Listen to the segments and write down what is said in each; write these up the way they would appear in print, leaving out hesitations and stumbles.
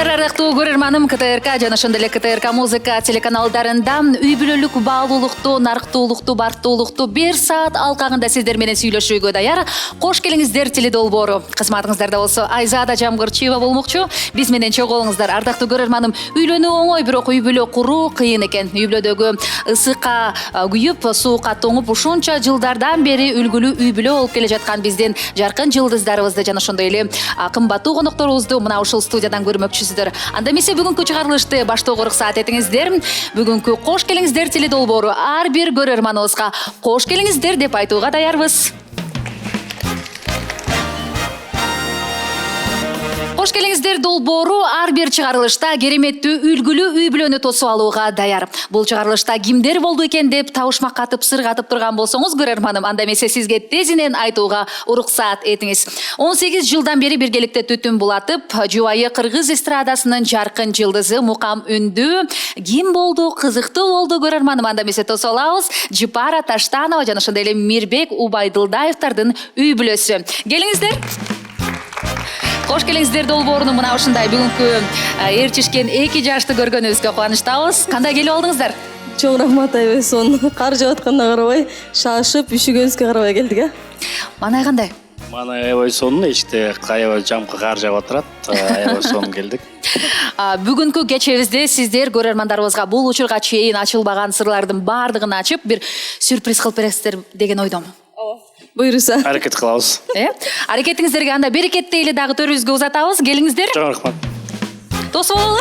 Саламатсыздар, ардактуу көрөрманым. КТРК жана ошондой эле КТРК музыка телеканалдарында үй бүлөлүк баалуулукту, нарктуулукту, бартуулукту 1 саат алкагында сиздер менен сүйлөшүүгө даяр. Кош келиңиздер теледолбоору. Кызматыңыздарда болсо Айзада Жамгырчиева болмокчу. Биз менен чогуу болуңуздар, ардактуу көрөрманым. Үйлөнүү оңой, бирок үй бүлө куруу кыйын экен. Үй бүлөдөгү ысыкка күйүп, суукка тоңуп, ушунча жылдардан бери үлгүлүү үй бүлө болуп келе жаткан биздин жаркын жылдыздарыбызды жана ошондой эле кымбаттуу конокторубузду мына ушул студиядан көрмөкчүсүздөр. Анда эмесе бүгүнкү чыгарылышты баштоого уруксаат этиңиздер. Бүгүнкү Кош келиңиздер теледолбоору ар бир көрөрманыбызга кош келиңиздер деп айтууга даярбыз. Кош келиңиздер долбоору ар бир чыгарылышта кереметтүү үлгүлүү үй бүлөнү тосуп алууга даяр. Бул чыгарылышта кимдер болду экен деп табышмак катып сыр катып турган болсоңуз көрөрманым, анда эмесе сизге тезинен айтууга уруксаат этиңиз. 18 жылдан бери биргеликте түтүн булатып, жубайы кыргыз эстрадасынын жаркын жылдызы мукам үндүү ким болду, кызыктуу болду көрөрманым, анда эмесе тосуп алабыз. Жипара Таштанова жана ошондой эле Мирбек Убайдылдаевдардын үй бүлөсү. Келиңиздер. Кош келиңиздер долбоорунун мына ушундай бүгүнкү ээрчишкен 2 жашты көргөнүбүзгө кубанычтабыз. Кандай келип алдыңыздар? Чоң рахмат Айбайсон. Кар жаап атканына карабай, шашып, üşүгөнүзгө карабай келдик, а? Манай кандай? Манай Айбайсонун эшикте каябай жамкы кар жаап атырат. Айбайсон келдик. Бүгүнкү кечебизде сиздер көрөрмандарыбызга бул учурга чейин ачылбаган сырлардын баардыгын ачып, бир сюрприз кылып бересиздер деген ойдомун. Буйруса. Аракет кылабыз. Аракетиңиздерге анда берекеттейли дагы төрүбүзгө узатабыз. Келиңиздер. Чоң рахмат. Тосуп алалы.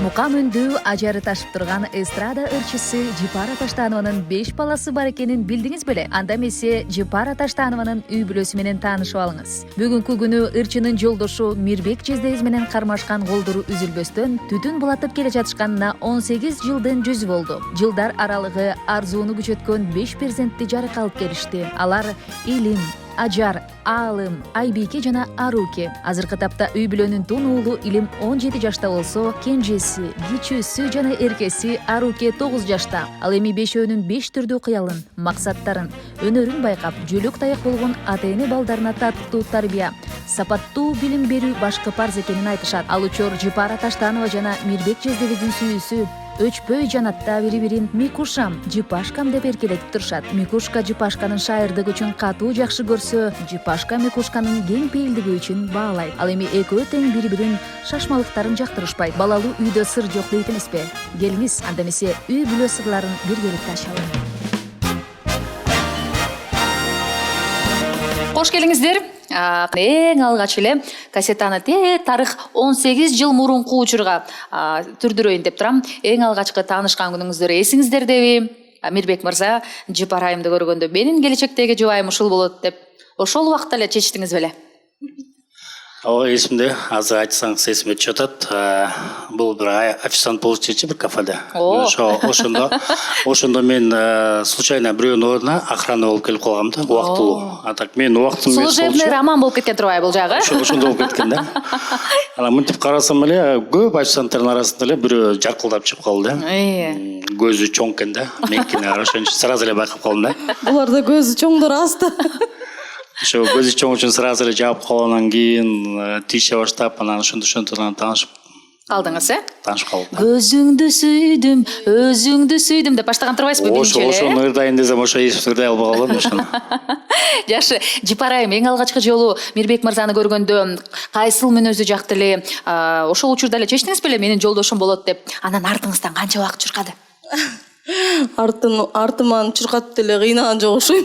Мукам үндүү ажары ташып турган эстрада ырчысы Жипара Таштанованын 5 баласы бар экенин билдиңиз беле? Анда эмесе Жипара Таштанованын үй бүлөсү менен таанышып алыңыз. Бүгүнкү күнү ырчынын жолдошу Мирбек Жездебиз менен кармашкан колдору үзүлбөстөн түтүн булатып келе жатышканына 18 жылдын жүзү болду. Жылдар аралыгы арзууну күчөткөн 5 перзентти жарык алып келишти. Алар Илим, Ажар, Аалым, Айбике жана Аруке. Азыркы тапта үй бүлөнүн тун уулу Илим 17 жашта болсо, кенжеси, кичүүсү жана эркеси Аруке 9 жашта. Ал эми бешөөнүн 5 түрдүү кыялын, максаттарын, өнөрүн байкап, жөлөк таяк болгон ата-эне балдарына татыктуу тарбия, сапаттуу билим берүү башкы парз экенин айтышат. Ал учур Жипара Таштанова жана Мирбек Жездебиздин сүйүүсү өчпөй жанатта бири-бирин Микушам, Жипашкам деп эркелетип турушат. Микушка Жипашканын шайырдыгы үчүн катуу жакшы көрсө, Жипашка Микушканын кең пейилдиги үчүн баалайт. Ал эми экөө тең бири-бирин шашмалыктарын жактырышпайт. Балалуу үйдө сыр жок дейт эмеспи? Келиңиз, анда эмесе үй бүлө сырларын биргеликте ачалы. Кош келиңиздер. Эң алгач эле кассетаны тарых 18 жыл мурунку учурга түрдүрөйүн деп турам. Эң алгачкы таанышкан күнүңүздөр эсиңиздердеби? Мирбек мырза, Жипарайымды көргөндө менин келечектеги жубайым ушул болот деп ошол убакта эле чечтиңиз беле? Ооба, эсимде. Азыр айтсаңыз эсиме түшүп атат. Бул бир официант болуп чечи бир кафеде. Ошондо мен случайно бирөөнүн ордуна охрана болуп келип калгам да, убактылуу. А так мен убактым служебный роман болуп кеткен турбайбы бул жагы? Ошондо болуп кеткен да. Анан мынтип карасам эле көп официанттардын арасында эле бирөө жаркылдап чыгып калды да. Көзү чоң экен да. Меникине ошон үчүн сразу эле байкап калдым да. Буларда көзү чоңдор аз да. Ошо көзү чоң үчүн сразу эле жаап калгандан кийин тийише баштап, анан ошондо таанышып калдыңыз, таанышып калдым. Көзүңдү сүйдүм, өзүңдү сүйдүм деп баштаган турбайсызбы биринчи эле? Ошону ырдайын десем, ошо эсип ырдай албай калдым ошону. Жакшы, Жипарайым, эң алгачкы жолу Мирбек мырзаны көргөндө кайсыл мүнөзү жакты эле? Ошол учурда эле чечтиңиз беле менин жолдошум болот деп? Анан артыңыздан канча убакыт чуркады? Артыман чуркатып деле кыйнаган жок окшойм.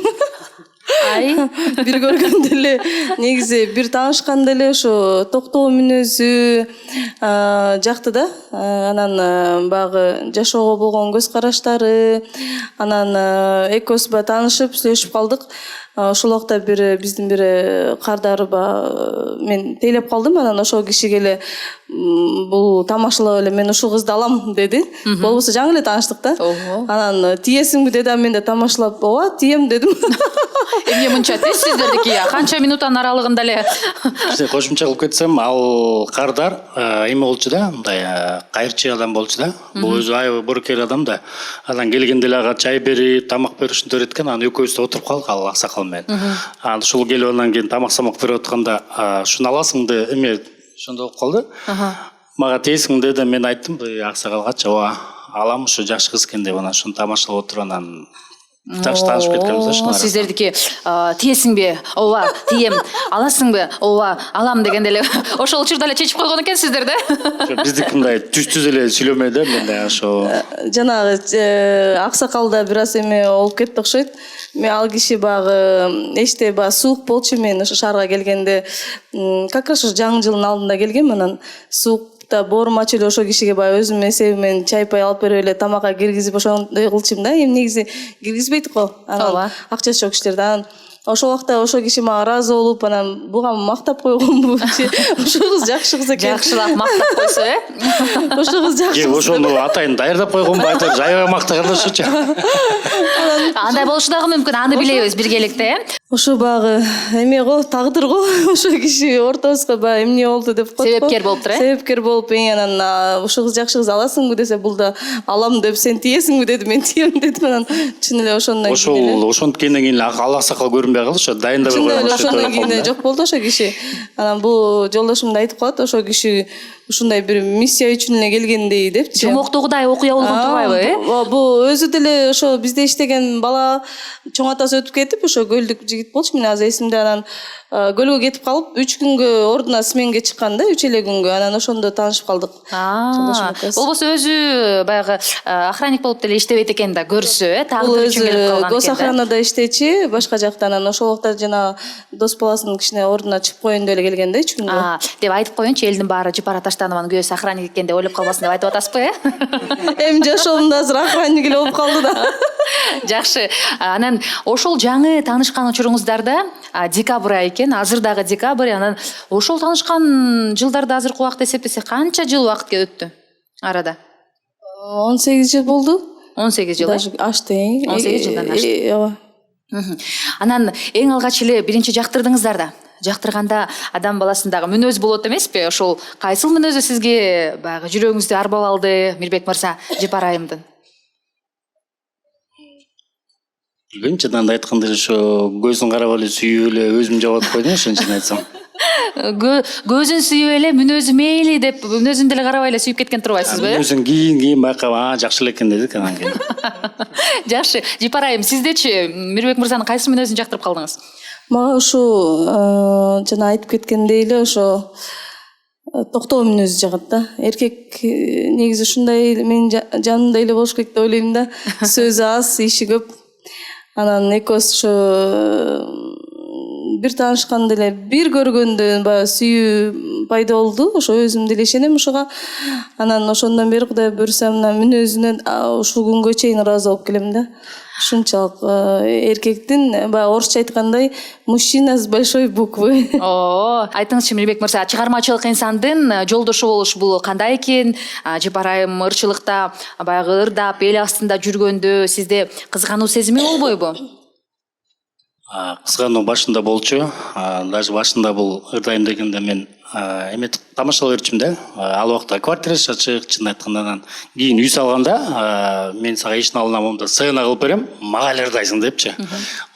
Бир көргөндө эле, негизи бир таанышканда эле ошо токтоо мүнөзү жакты да. Анан баягы жашоого болгон көз караштары, анан экөөбүз баягы таанышып, сүйлөшүп калдык. Ошол убакта биздин бир кардарыба мен тейлеп калдым. Анан ошол кишиге эле бул тамашалап эле мен ушул кызды алам деди. Болбосо жаңы эле тааныштык да. Анан тиесиңби деди, мен де тамашалап, ооба тием дедим. Эмне мынча тез сиздердики? Канча минуттан аралыгында эле? Кошумча кылып кетсем, ал кардар эме болчу да, мындай кайырчы адам болчу да. Бул өзү аябай боркер адам да. Анан келгенде эле ага чай берип, тамак берип ушинтип эреткен. Анан экөөбүз да отуруп калдык ал аксакал мен. Ушул келип андан кийин тамак берип атканда ушуну аласыңды эме ошондой болуп калды. Мага тесиң деди, мен айттым аксакалга, ооба алам, ушу жакшы кыз экен деп, анан ушуну тамашалап отуруп анан жакшы таанышып кеткенбиз. Сиздердики тиесиңби? Ооба, тием. Аласыңбы? Ооба, алам дегенде эле ошол учурда эле чечип койгон экенсиздер да? Биздики мындай түз эле сүйлөмөй да, мен ошо жанагы аксакалда бир аз эме болуп кетти окшойт. Мен ал киши багы эште суук болчу, мен ошо шаарга келгенде как раз жаңы жылдын алдында келгем, анан суукта боорум ачып эле ошо кишиге өзүмдүн эсебимен чай пай алып берип эле тамакка киргизип ошондой кылчумун да. Эми негизи киргизбейт го. Анан акчасы жок кишилерди. Анан ошол убакта ошо киши мага ыраазы болуп, анан буга мактап койгонбу. Ошо кыз жакшы кыз экен. Жакшылап мактап койсо, Ошо кыз жакшы. Ошону атайын даярдап койгонбу, айтып жайбай мактаганда ошочу. Андай болушу дагы мүмкүн, аны билебиз биргеликте. Ошо багы эме го, тагдыр го. Ошо киши ортобузга эмне болду деп коет. Себепкер болуптур, Себепкер болуп, анан ошо кыз жакшы кыз аласыңбы десе, бул да алам деп, сен тиесиңби деди, мен тием дедим. Анан чын эле ошондон кийин ошонткенден кийин ал аксакал көрүнбөй калды, ошо дайындабай койгон. Ошондон кийин жок болду ошо киши. Анан бул жолдошум да айтып калат, ошо киши ушундай бир миссия үчүн эле келгендей депчи. Жомоктогудай окуя болгон турбайбы? Бул өзү деле ошо бизде иштеген бала чоң атасы өтүп кетип, ошо көлдүк жигит болчу, мен азыр эсимде. Анан көлгө кетип калып 3 күнгө ордуна сменге чыккан да, 3 эле күнгө. Анан ошондо таанышып калдык. Болбосо өзү баягы охранник болуп деле иштебейт экен да, көрсө, тагдыр үчүн келип калган экен. Госохранада иштечи, башка жакта. Анан ошол убакта жана дос баласынын кичине ордуна чыгып коеюн деп эле келген да, 3 күнгө. Деп айтып коеюнчу, элдин баары Жипара Таштанованын күйөөсү охранник экен деп ойлоп калбасын деп айтып атасызбы, Эми жашоомдо азыр охранник эле болуп калды да. Жакшы. Анан ошол жаңы таанышкан учуруңуздарда декабрь айы экен, азыр дагы декабрь. Анан ошол таанышкан жылдарда азыркы убакытта эсептесе канча жыл убакыт өттү арада? 18 жыл болду. 18 жыл. Даже ашты. 18 жылдан ашты. Ооба. Анан эң алгач эле биринчи жактырдыңыздар да. Жактырганда адам баласындагы мүнөз болот эмеспи? Ошол кайсыл мүнөзү сизге баягы жүрөгүңүздү арбап алды, Мирбек мырза, Жипара айымдын? Билбейм, жана айткандай ошо көзүн карап эле сүйүп эле өзүм жабат койдум, ошончун айтсам. Көзүн сүйүп эле, мүнөзү мейли деп, мүнөзүн деле карабай эле сүйүп кеткен турбайсызбы? Мүнөзүн кийин байкап, жакшы эле экен дедик анан кийин. Жакшы. Жипара айым, сиздечи Мирбек мырзанын кайсы мүнөзүн жактырып калдыңыз? Мага ушу жана айтып кеткендей эле ошо токтоо мүнөзү жагат да. Эркек негизи ушундай менин жанымда эле болуш керек деп ойлойм да. Сөзү аз, иши көп. Анан экөөбүз ошо бир таанышканда эле, бир көргөндө баягы сүйүү пайда болду. Ошо өзүм деле ишенем ошого. Анан ошондон бери Кудай буйрса мына мүнөзүнө ушул күнгө чейин ыраазы болуп келем да. Ушунчалык эркектин баягы орусча айткандай мужчина с большой буквы. Айтыңызчы, Мирбек мырза, чыгармачылык инсандын жолдошу болуш бул кандай экен? Жипара айым ырчылыкта баягы ырдап, эл астында жүргөндө сизде кызгануу сезими болбойбу? Кызгануу башында болчу. Даже башында бул ырдайм дегенде мен эме тамашалап берчүмүн да. Ал убакта квартира ачык, чын айтканда. Анан кийин үй салганда мен сага ишин алынам да сцена кылып берем, мага эле ырдайсың депчи.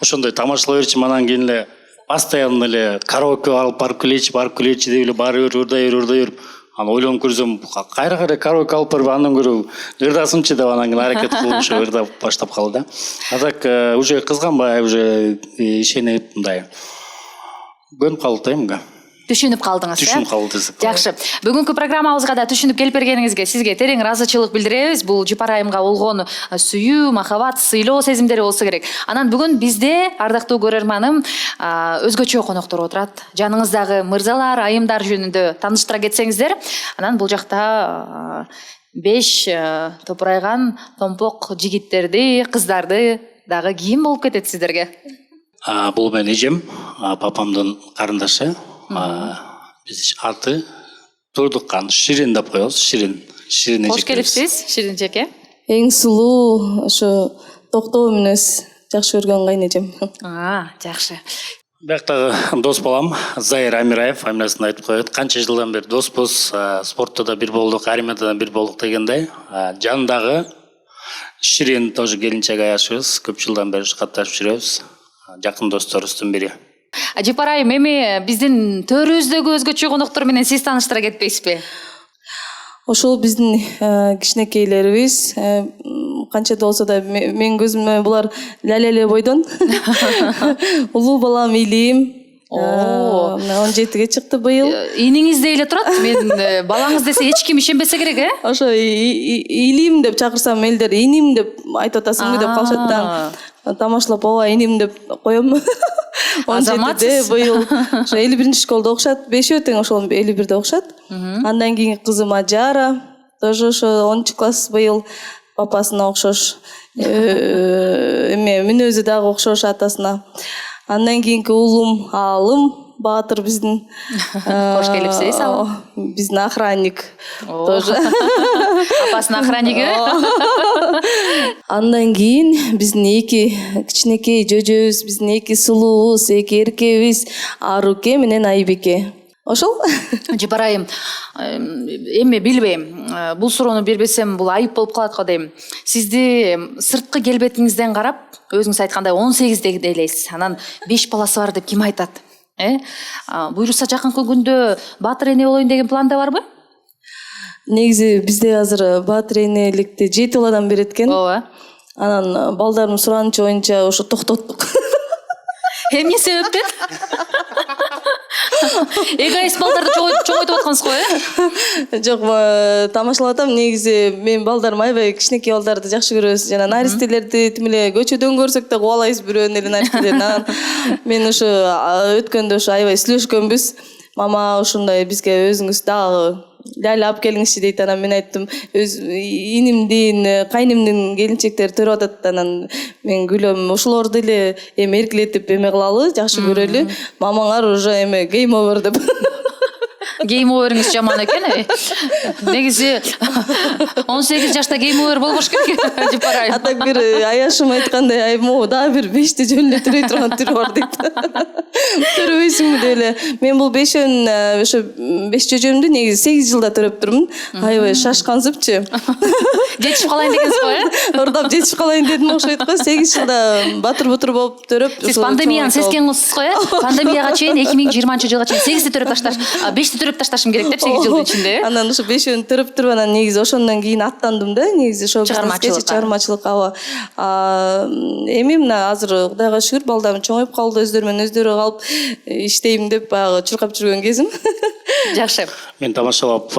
Ошондой тамашалап берчүмүн. Анан кийин эле постоянно эле караоке алып барып келечи деп эле баары бир ырдай берип. Анан ойлонуп көрсөм, кайра караоке алып барып андан көрө ырдасымчы деп анан кийин аракет кылып ошо ырдап баштап калды да. А так уже кызганбай, уже ишенип мындай көнүп калдык да эмге. Түшүнүп калдыңыз, Түшүнүп калды. Жакшы. Бүгүнкү программабызга да түшүнүп келип бергениңизге сизге терең ыраазычылык билдиребиз. Бул Жипара айымга болгон сүйүү, махабат, сыйлоо сезимдери болсо керек. Анан бүгүн бизде, ардактуу көрөрманым, өзгөчө коноктор отурат. Жаныңыздагы мырзалар, айымдар жөнүндө тааныштыра кетсеңиздер, анан бул жакта 5 топурайган томпок жигиттерди, кыздарды дагы кийин болуп кетет сиздерге. Бул менин эжем, папамдын карындашы. Биз аты Турдуккан, Ширин деп коебуз. Ширин эже. Кош келипсиз, Ширин жеке. Эң сулуу, ошо токтоо мүнөз жакшы көргөн кайнэжем. Жакшы. Бияктагы дос балам Зайыр Амираев фамилиясын айтып коет. Канча жылдан бери доспуз, спортто да бир болдук, армияда да бир болдук дегендей. Жанындагы Ширин тоже келинчек аяшыбыз, көп жылдан бери катташып жүрөбүз. жакын досторубуздун бири. Жапар айым, эми биздин төрүбүздөгү өзгөчө коноктор менен сиз тааныштыра кетпейсизби? Ошол биздин кичинекейлерибиз, канча да болсо да менин көзүмө булар лялеле бойдон. Улуу балам Илим 17-ге чыкты быйыл. Иниңизде эле турат. Мен балаңыз десе эч ким ишенбесе керек, Ошо Илим деп чакырсам элдер иним деп айтып атасыңбы деп калышат да. Тамашалап ооба иним деп коем. 17-де быйыл ошо 51-ші школда окушат. 5-өө тең ошол 51-де окушат. Андан кийинки кызым Ажара тоже ошо 10-чы класс быйыл, папасына окшош. Эме мүнөзү дагы окшош атасына. Андан кийинки уулум Алым Баатыр биздин. Кош келипсиз, Алым. Биздин охранник тоже. Апасынын охранниги. Андан кийин биздин 2 кичинекей жөжөбүз, биздин 2 сулуубуз, 2 эркебиз Аруке менен Айбике. Ошол. Жапар айым, эми билбейм, бул суроону бербесем бул айып болуп калат го дейм. Сизди сырткы келбетиңизден карап, өзүңүз айткандай 18-деги элейсиз. Анан 5 баласы бар деп ким айтат? Буйруса жакынкы күндө Баатыр эне болоюн деген планда барбы? Негизи бизде азыр Баатыр энеликти 7 баладан берет экен. Ооба. Анан балдардын суранычы боюнча ошо токтоттук. Эмне себептен? Эгоист балдарды чоңойтуп аткансыз го, Жок, тамашалап атам. Негизи мен балдарым аябай кичинекей балдарды жакшы көрөбүз. Жана наристелерди тим эле көчөдөн көрсөк да кубалайбыз бирөөнүн эле наристелерин. Мен ошо өткөндө ошо аябай сүйлөшкөнбүз. Мама ушундай бизге өзүңүз дагы Ляля алып келиңизчи дейт. Анан мен айттым, өз инимдин, кайнимдин келинчектери төрөп атат. Анан мен күлөм, ошолорду эле эми эркелетип эме кылалы, жакшы көрөлү. Мамаңар уже эме гейм овер деп. Гейм овериңиз жаман экен. Негизи 18 жашта гейм овер болбош керек. Жапар айым. Атак бир аяшым айткандай, аймо дагы бир 5-ти жөнүндө төрөй турган түрү бар дейт. Төрөбөйсүңбү деп эле. Мен бул 5-өн ошо 5 жөжөмдү негизи 8 жылда төрөп турмун. Аябай шашкансыпчы. Жетишип калайын дегенсиз го, Ордап жетишип калайын дедим окшойт го. 8 жылда батыр-бутур болуп төрөп. Сиз пандемияны сескен кызсыз го, Пандемияга чейин 2020-жылга чейин 8-ти төрөп ташташ, 5-ти төрөп ташташым керек деп 8 жылдын ичинде. Анан ошо 5-өн төрөп туруп анан негизи ошондон кийин аттандым да. Негизи ошо чыгармачылык аба. Эми мына азыр Кудайга шүгүр балдарым чоңоюп калды, өздөрү менен өздөрү калып иштейм деп баягы чуркап жүргөн кезим. Жакшы. Мен тамашалап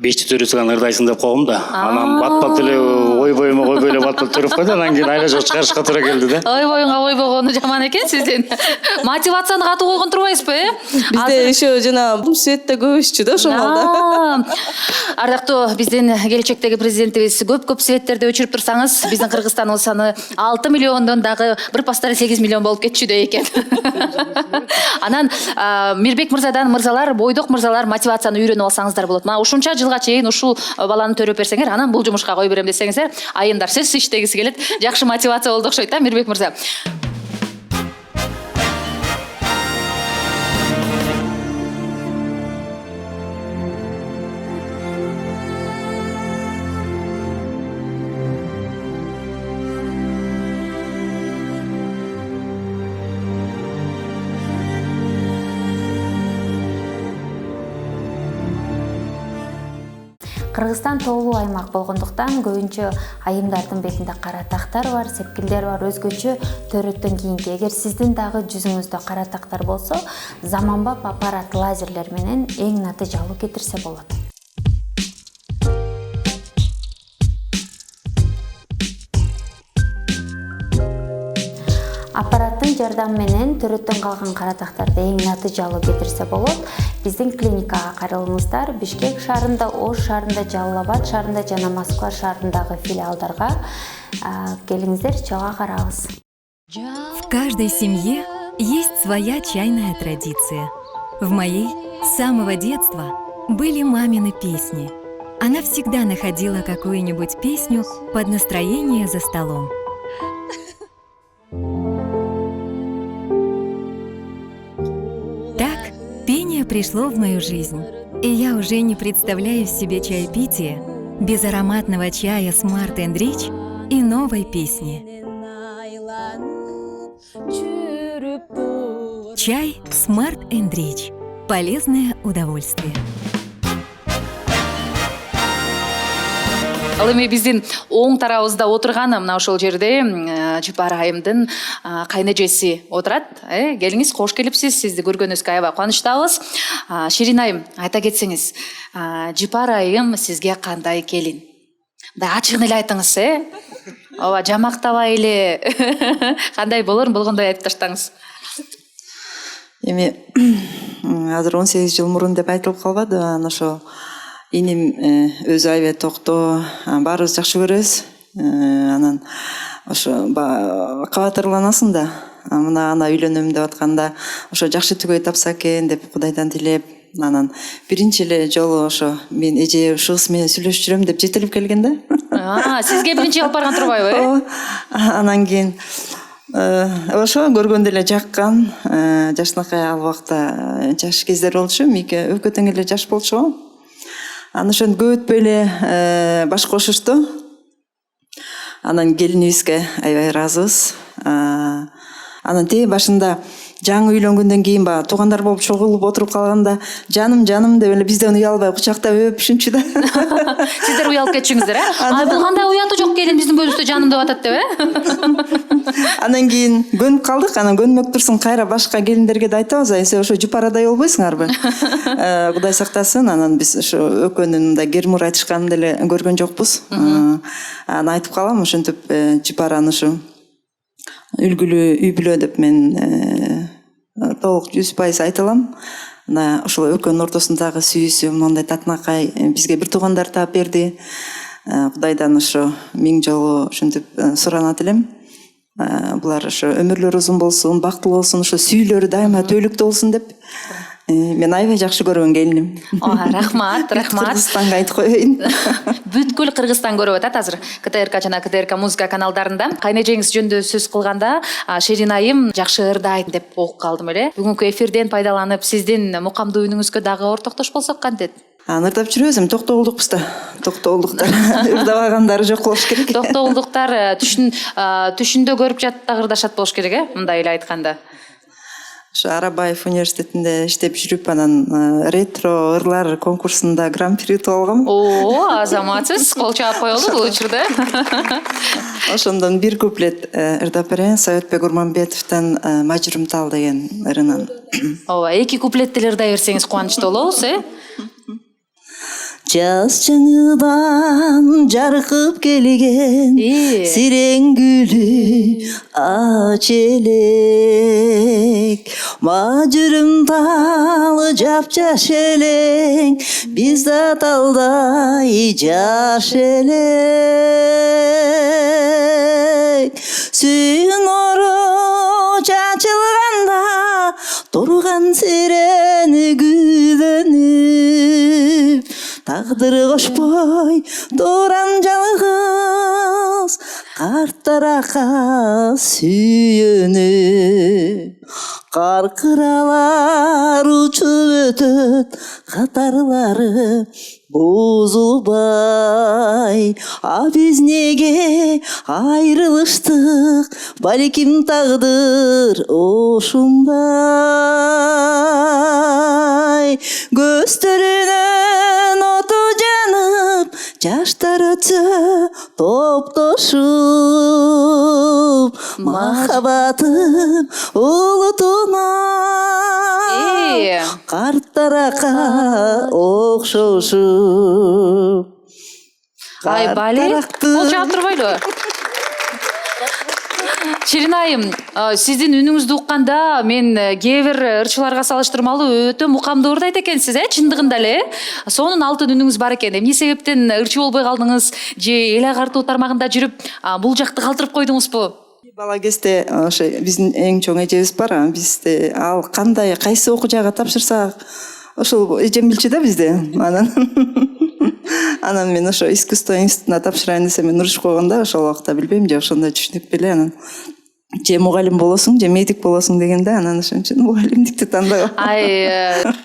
5-ти төрөсүгөн ырдайсың деп койгом да. Анан бат эле ойбоймо койбой эле бат төрөп койду. Анан кийин айлажып чыгарышка туура келди да. Ойбоюңга ойбогону жаман экен сиздин. Мотивацияны катуу койгон турбайсызбы, Бизде еще жана бул светте көбүшчү да ошол балда. Ардактуу биздин келечектеги президентибиз көп светтерди өчүрүп турсаңыз, биздин Кыргызстандын саны 6 миллиондон дагы бир пастары 8 миллион болуп кетчүдөй экен. Анан Мирбек мырзадан мырзалар, бойдок мырзалар мотивацияны үйрөнүп алсаңыздар болот. Мына ушунча жылга чейин ушул баланы төрөп берсеңер, анан бул жумушка кой берем десеңиздер, айымдар сиз иштегиси келет. Жакшы мотивация болду окшойт да, Мирбек мырза. Кыргызстан тоолуу аймак болгондуктан көбүнчө айымдардын бетинде кара тактар бар, сепкилдер бар, өзгөчө төрөттөн кийинки. Эгер сиздин дагы жүзүңүздө кара тактар болсо, заманбап аппарат лазерлер менен эң натыйжалуу кетирсе болот. Аппараттын жардамы менен төрөттөн калган кара тактарды эң натыйжалуу кетирсе болот. Биздин клиникага кайрылыңыздар. Бишкек шаарында, Ош шаарында, Жалал Абад шаарында жана Москва шаарындагы филиалдарга келиңиздер, чогуу карабыз. В каждой семье есть своя чайная традиция. В моей с самого детства были мамины песни. Она всегда находила какую-нибудь песню под настроение за столом. Так пение пришло в мою жизнь, и я уже не представляю себе чаепитие без ароматного чая Smart & Rich и новой песни. Чай Smart and Rich. Полезное удовольствие. Ал эми биздин оң тарабыбызда отурган мына ошол жерде Жипара айымдын кайнэжеси отурат. Келиңиз, кош келипсиз. Сизди көргөнүбүзгө аябай кубанычтабыз. Ширин айым, айта кетсеңиз, Жипара айым сизге кандай келин? Мындай ачыгын эле айтыңыз, ооба, жамактабай эле. Кандай болорун болгондой айтып таштаңыз. Эми азыр 18 жыл мурун деп айтылып калбады, анан ошо иним өзү аябай токтоо, баарыбыз жакшы көрөбүз. Анан ошо кабатырланасың да. Мына ана үйлөнөм деп атканда ошо жакшы түгөй тапса экен деп Кудайдан тилеп, анан биринчи эле жолу ошо мен эже ушугус менен сүйлөшүп жүрөм деп жетелип келген да. Сизге биринчи алып барган турбайбы? Анан кийин ошо көргөндө эле жаккан, жашынакай ал убакта жаш кездер болчу, мике өпкө тең эле жаш болчу. Анан ошону көп өтпөй эле баш кошушту. Анан келинибизге аябай ыраазыбыз. Анан теги башында жаңы үйлөнгөндөн кийин баягы туугандар болуп чогулуп отуруп калганда жаным деп эле бизден уялбай кучактап өпүшүнчү да. Сиздер уялып кетчүңүздөр, бул кандай уятуу жок келин биздин көзүбүздө жаным деп атат деп, Анан кийин көнүп калдык. Анан көнмөк турсуң, кайра башка келиндерге да айтабыз, сен ошо Жипарадай болбойсуңарбы? Кудай сактасын. Анан биз ошо өкөнүн мындай кермур айтышканын деле көргөн жокпуз. Анан айтып калам, ошентип Жипараны ушу үлгүлүү үй бүлө деп мен толук 100% айта алам. Мына ошол өкөнүн ортосундагы сүйүүсү, мындай татынакай бизге бир туугандар таап берди. Кудайдан ошо миң жолу ушинтип суранат элем. Булар ошо өмүрлөрү узун болсун, бактылуу болсун, ошо сүйүүлөрү дайыма түбөлүктүү болсун деп мен аябай жакшы көргөн келиним. Рахмат. Кыргызстанга айтып коеюн. Бүткүл Кыргызстан көрүп атат азыр КТРК жана КТРК музыка каналдарында. Кайнэжеңиз жөнүндө сөз кылганда Шерин айым жакшы ырдайт деп угуп калдым эле. Бүгүнкү эфирден пайдаланып, сиздин мукамдуу үнүңүзгө дагы ортоктош болсок кантет? Ырдап жүрөбүз, токтоолдукпуз да. Токтоолдуктар ырдабагандары жок болуш керек. Токтоолдуктар түшүндө көрүп жатып дагы ырдашат болуш керек, мындай эле айтканда. Ошо Арабаев университетинде иштеп жүрүп, анан ретро ырлар конкурсунда гран-при утуп алгам. Азаматсыз, кол чаап коелу бул учурда. Ошондон бир куплет ырдап берейин, Советбек Урманбетовдон Мажрум тал деген ырынан. Ооба, 2 куплет деле ырдай берсеңиз кубанычтуу болобуз, Жаз чыңыдан жаркып келген сирең гүлү ач элек, мажырым талы жапжаш элең, биз да талдай жаш элек. Сүйүн ору чачылганда турган сирени күлөнүп, тагдыр кошпой туран жалгыз, карттаракка сүйөнүп. Каркыралар учуп өтөт, катарлары бузулбай. А биз неге айрылыштык, балким тагдыр ушундай. Көздөрүнөн оту жанып, жаштар өтсө топтошуп, махаббатым улутунай, карттаракка окшошуп. Бали, кол чаап турбайлы? Шерин айым, сиздин үнүңүздү укканда мен кээ бир ырчыларга салыштырмалуу өтө мукамдуу ырдайт экенсиз, чындыгында эле. Сонун алтын үнүңүз бар экен. Эмне себептен ырчы болбой калдыңыз же эл агартуу тармагында жүрүп, бул жакты калтырып койдуңузбу? Бала кезде ошо биздин эң чоң эжебиз бар, бизде ал кандай кайсы окуу жайга тапшырсак, ошол эжем билчү да бизди. Анан мен ошо искусство институтуна тапшырайын десем, мен урушуп койгондо, ошол убакта билбейм же ошондой түшүнүк беле. Анан же мугалим болосуң же медик болосуң дегенде анан ошон үчүн мугалимдикти тандагам.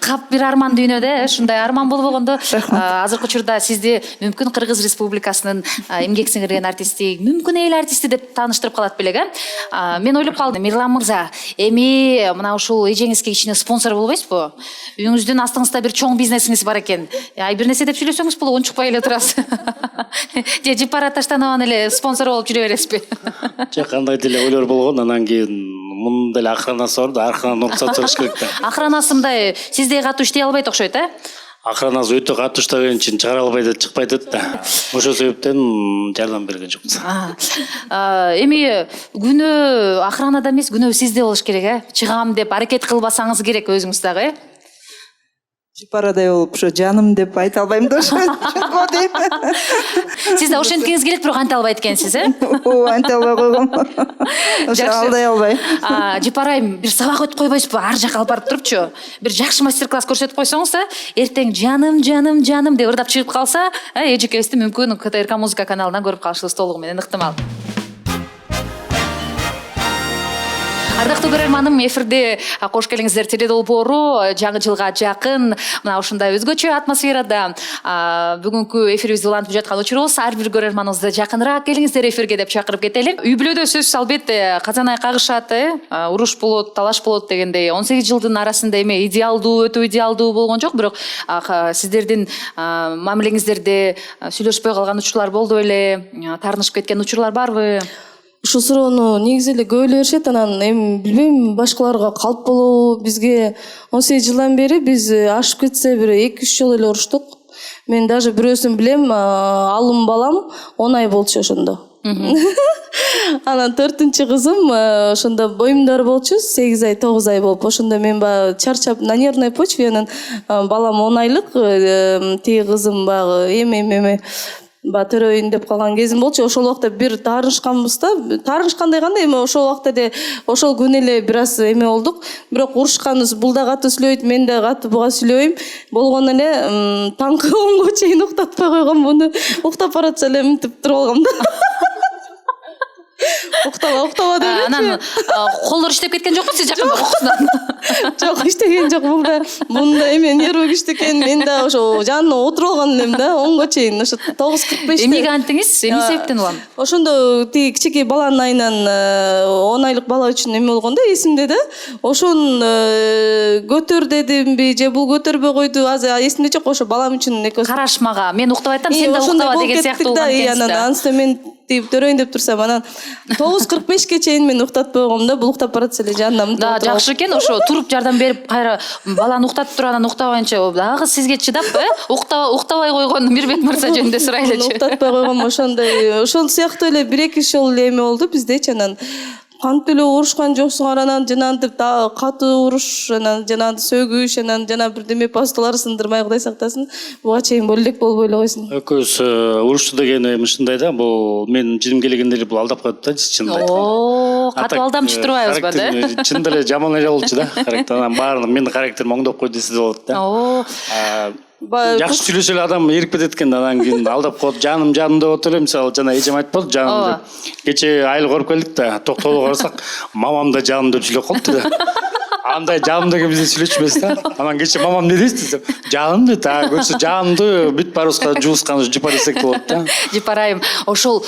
Кап бир арман дүйнөдө ушундай арман болбогондо азыркы учурда сизди мүмкүн Кыргыз Республикасынын эмгек сиңирген артисти, мүмкүн эл артисти деп тааныштырып калат белек, Мен ойлоп калдым, Мирлан мырза, эми мына ушул эжеңизге кичине спонсор болбойсузбу? Үйүңүздүн астыңызда бир чоң бизнесиңиз бар экен. Бир нерсе деп сүйлөсөңүз болот, унчукпай эле турасыз. Же Жипара Таштанованы эле спонсор болуп жүрө бересизби? Кандай деле ойлор болгон, анан кийин мунун деле охранасы бар да, охрананы уруксат сураш керек да. Охранасы мындай сиздей катуу иштей албайт окшойт, Охранасы өтө катуу иштеген үчүн чыгара албайт, чыкпайт да. Ошол себептен жардам берген жокпуз. Эми күнөө охранада эмес, күнөө сизде болуш керек, Чыгам деп аракет кылбасаңыз керек өзүңүз дагы, Жипарадай болуп ошо жаным деп айта албайм да, ошо дейм. Сиз да ошенткиңиз келет, бирок анта албайт экенсиз, Анта албай койгом. Ошо алдай албай. Жипарайым, бир сабак өтүп койбойсузбу? Ар жака алып барып турупчу, бир жакшы мастер-класс көрсөтүп койсоңуз, эртең жаным деп ырдап чыгып калса, эжекебизди мүмкүн КТРК музыка каналынан көрүп калышыбыз толугу менен ыктымал. Ардактуу көрөрманым, эфирде кош келиңиздер теледолбоору жаңы жылга жакын мына ушундай өзгөчө атмосферада бүгүнкү эфирибизди улантып жаткан учурубуз. Ар бир көрөрманыбызды жакыныраак келиңиздер эфирге деп чакырып кетели. Үй бүлөдө сөзсүз албетте казан ай кагышат, уруш болот, талаш болот дегендей 18 жылдын арасында эми идеалдуу, өтө идеалдуу болгон жок, бирок сиздердин мамилеңиздерде сүйлөшпөй калган учурлар болду беле, таарынышып кеткен учурлар барбы? Ушул суроону негизи эле көп эле беришет, анан эми билбейм, башкаларга калп болобу, бизге 18 жылдан бери биз ашып кетсе бир 2-3 жолу эле уруштук. Мен даже бирөөсүн билем, алым балам 10 ай болчу ошондо. Анан 4-кызым ошондо боюмдар болчу, 8 ай, 9 ай болуп, ошондо мен чарчап на нервной почве, анан балам 10 айлык, тиги кызым эме төрөйүн деп калган кезим болчу. Ошол убакта бир таарынышканбыз да. Таарынышкандай кандай, эми ошол убакта эле ошол күнү эле бир аз эме болдук. Бирок урушканыбыз, бул да катуу сүйлөйт, мен да катуу буга сүйлөбөйм. Болгону эле таңкы 10го чейин уктатпай койгом, буну уктап баратса эле мынтип туруп алгам да. Уктаба деп. Анан колдор иштеп кеткен жокпу сиз жакында окуусунан? Жок, иштеген жок. Мында эме нервы күчтүү экен. Мен да ошо жанына отуруп алган элем да, 10го чейин. Ошо 9:45. Эмнеге анттыңыз? Эмне себептен улам? Ошондо тиги кичинекей баланын айынан 10 айлык бала үчүн эме болгон да, эсимде да. Ошон көтөр дедимби, же бул көтөрбөй койду, азыр эсимде жок. Ошо балам үчүн экөөсү карашмага, мен уктап атам, сен да уктаба деген сыяктуу болгон экенсиз да. Анан мен төрөйүн деп турсам, анан 9:45ке чейин мен уктатпай койгом да, бул уктап баратса эле жанына. Да, жакшы экен, ошо туруп жардам берип кайра баланы уктатып туруп анан уктабайынча дагы сизге чыдап, уктабай койгон Мирбек мырза жөнүндө сурайлычы. Уктатпай койгом, ошол сыяктуу эле 1-2 жолу эле эме болду биздечи. Анан кантип эле урушкан жоксуңар, анан жанагынтип катуу уруш, анан жанагы сөгүш, анан жана бирдеме посталар сындырмай, Кудай сактасын, буга чейин бөлек болбой эле койсун. Экөөбүз урушту деген эми ушундай да, бул мен жиним келгенде эле бул алдап коет да, чынында айтканда. Катуу алдамчы турбайбызбы да? Чынында эле жаман эле болчу да, характер. Анан баарын менин характерим оңдоп кой десе болот да. Жакшы сүйлөсө эле адам эрип кетет экен, анан кийин алдап коет, жаным деп отур эле. Мисалы жана эжем айтып болду, жаным деп. Кече айыл коруп келдик да, токтоолго карасак, мамам да жаным деп сүйлөп калыптыр да. Андай жаным деген бизде сүйлөчү эмес да. Анан кече мамам не дейсиз деп, жаным дейт, көрсө жанымды бүт барыбызга жуускан Жипара десек болот да. Жипарайым, ошол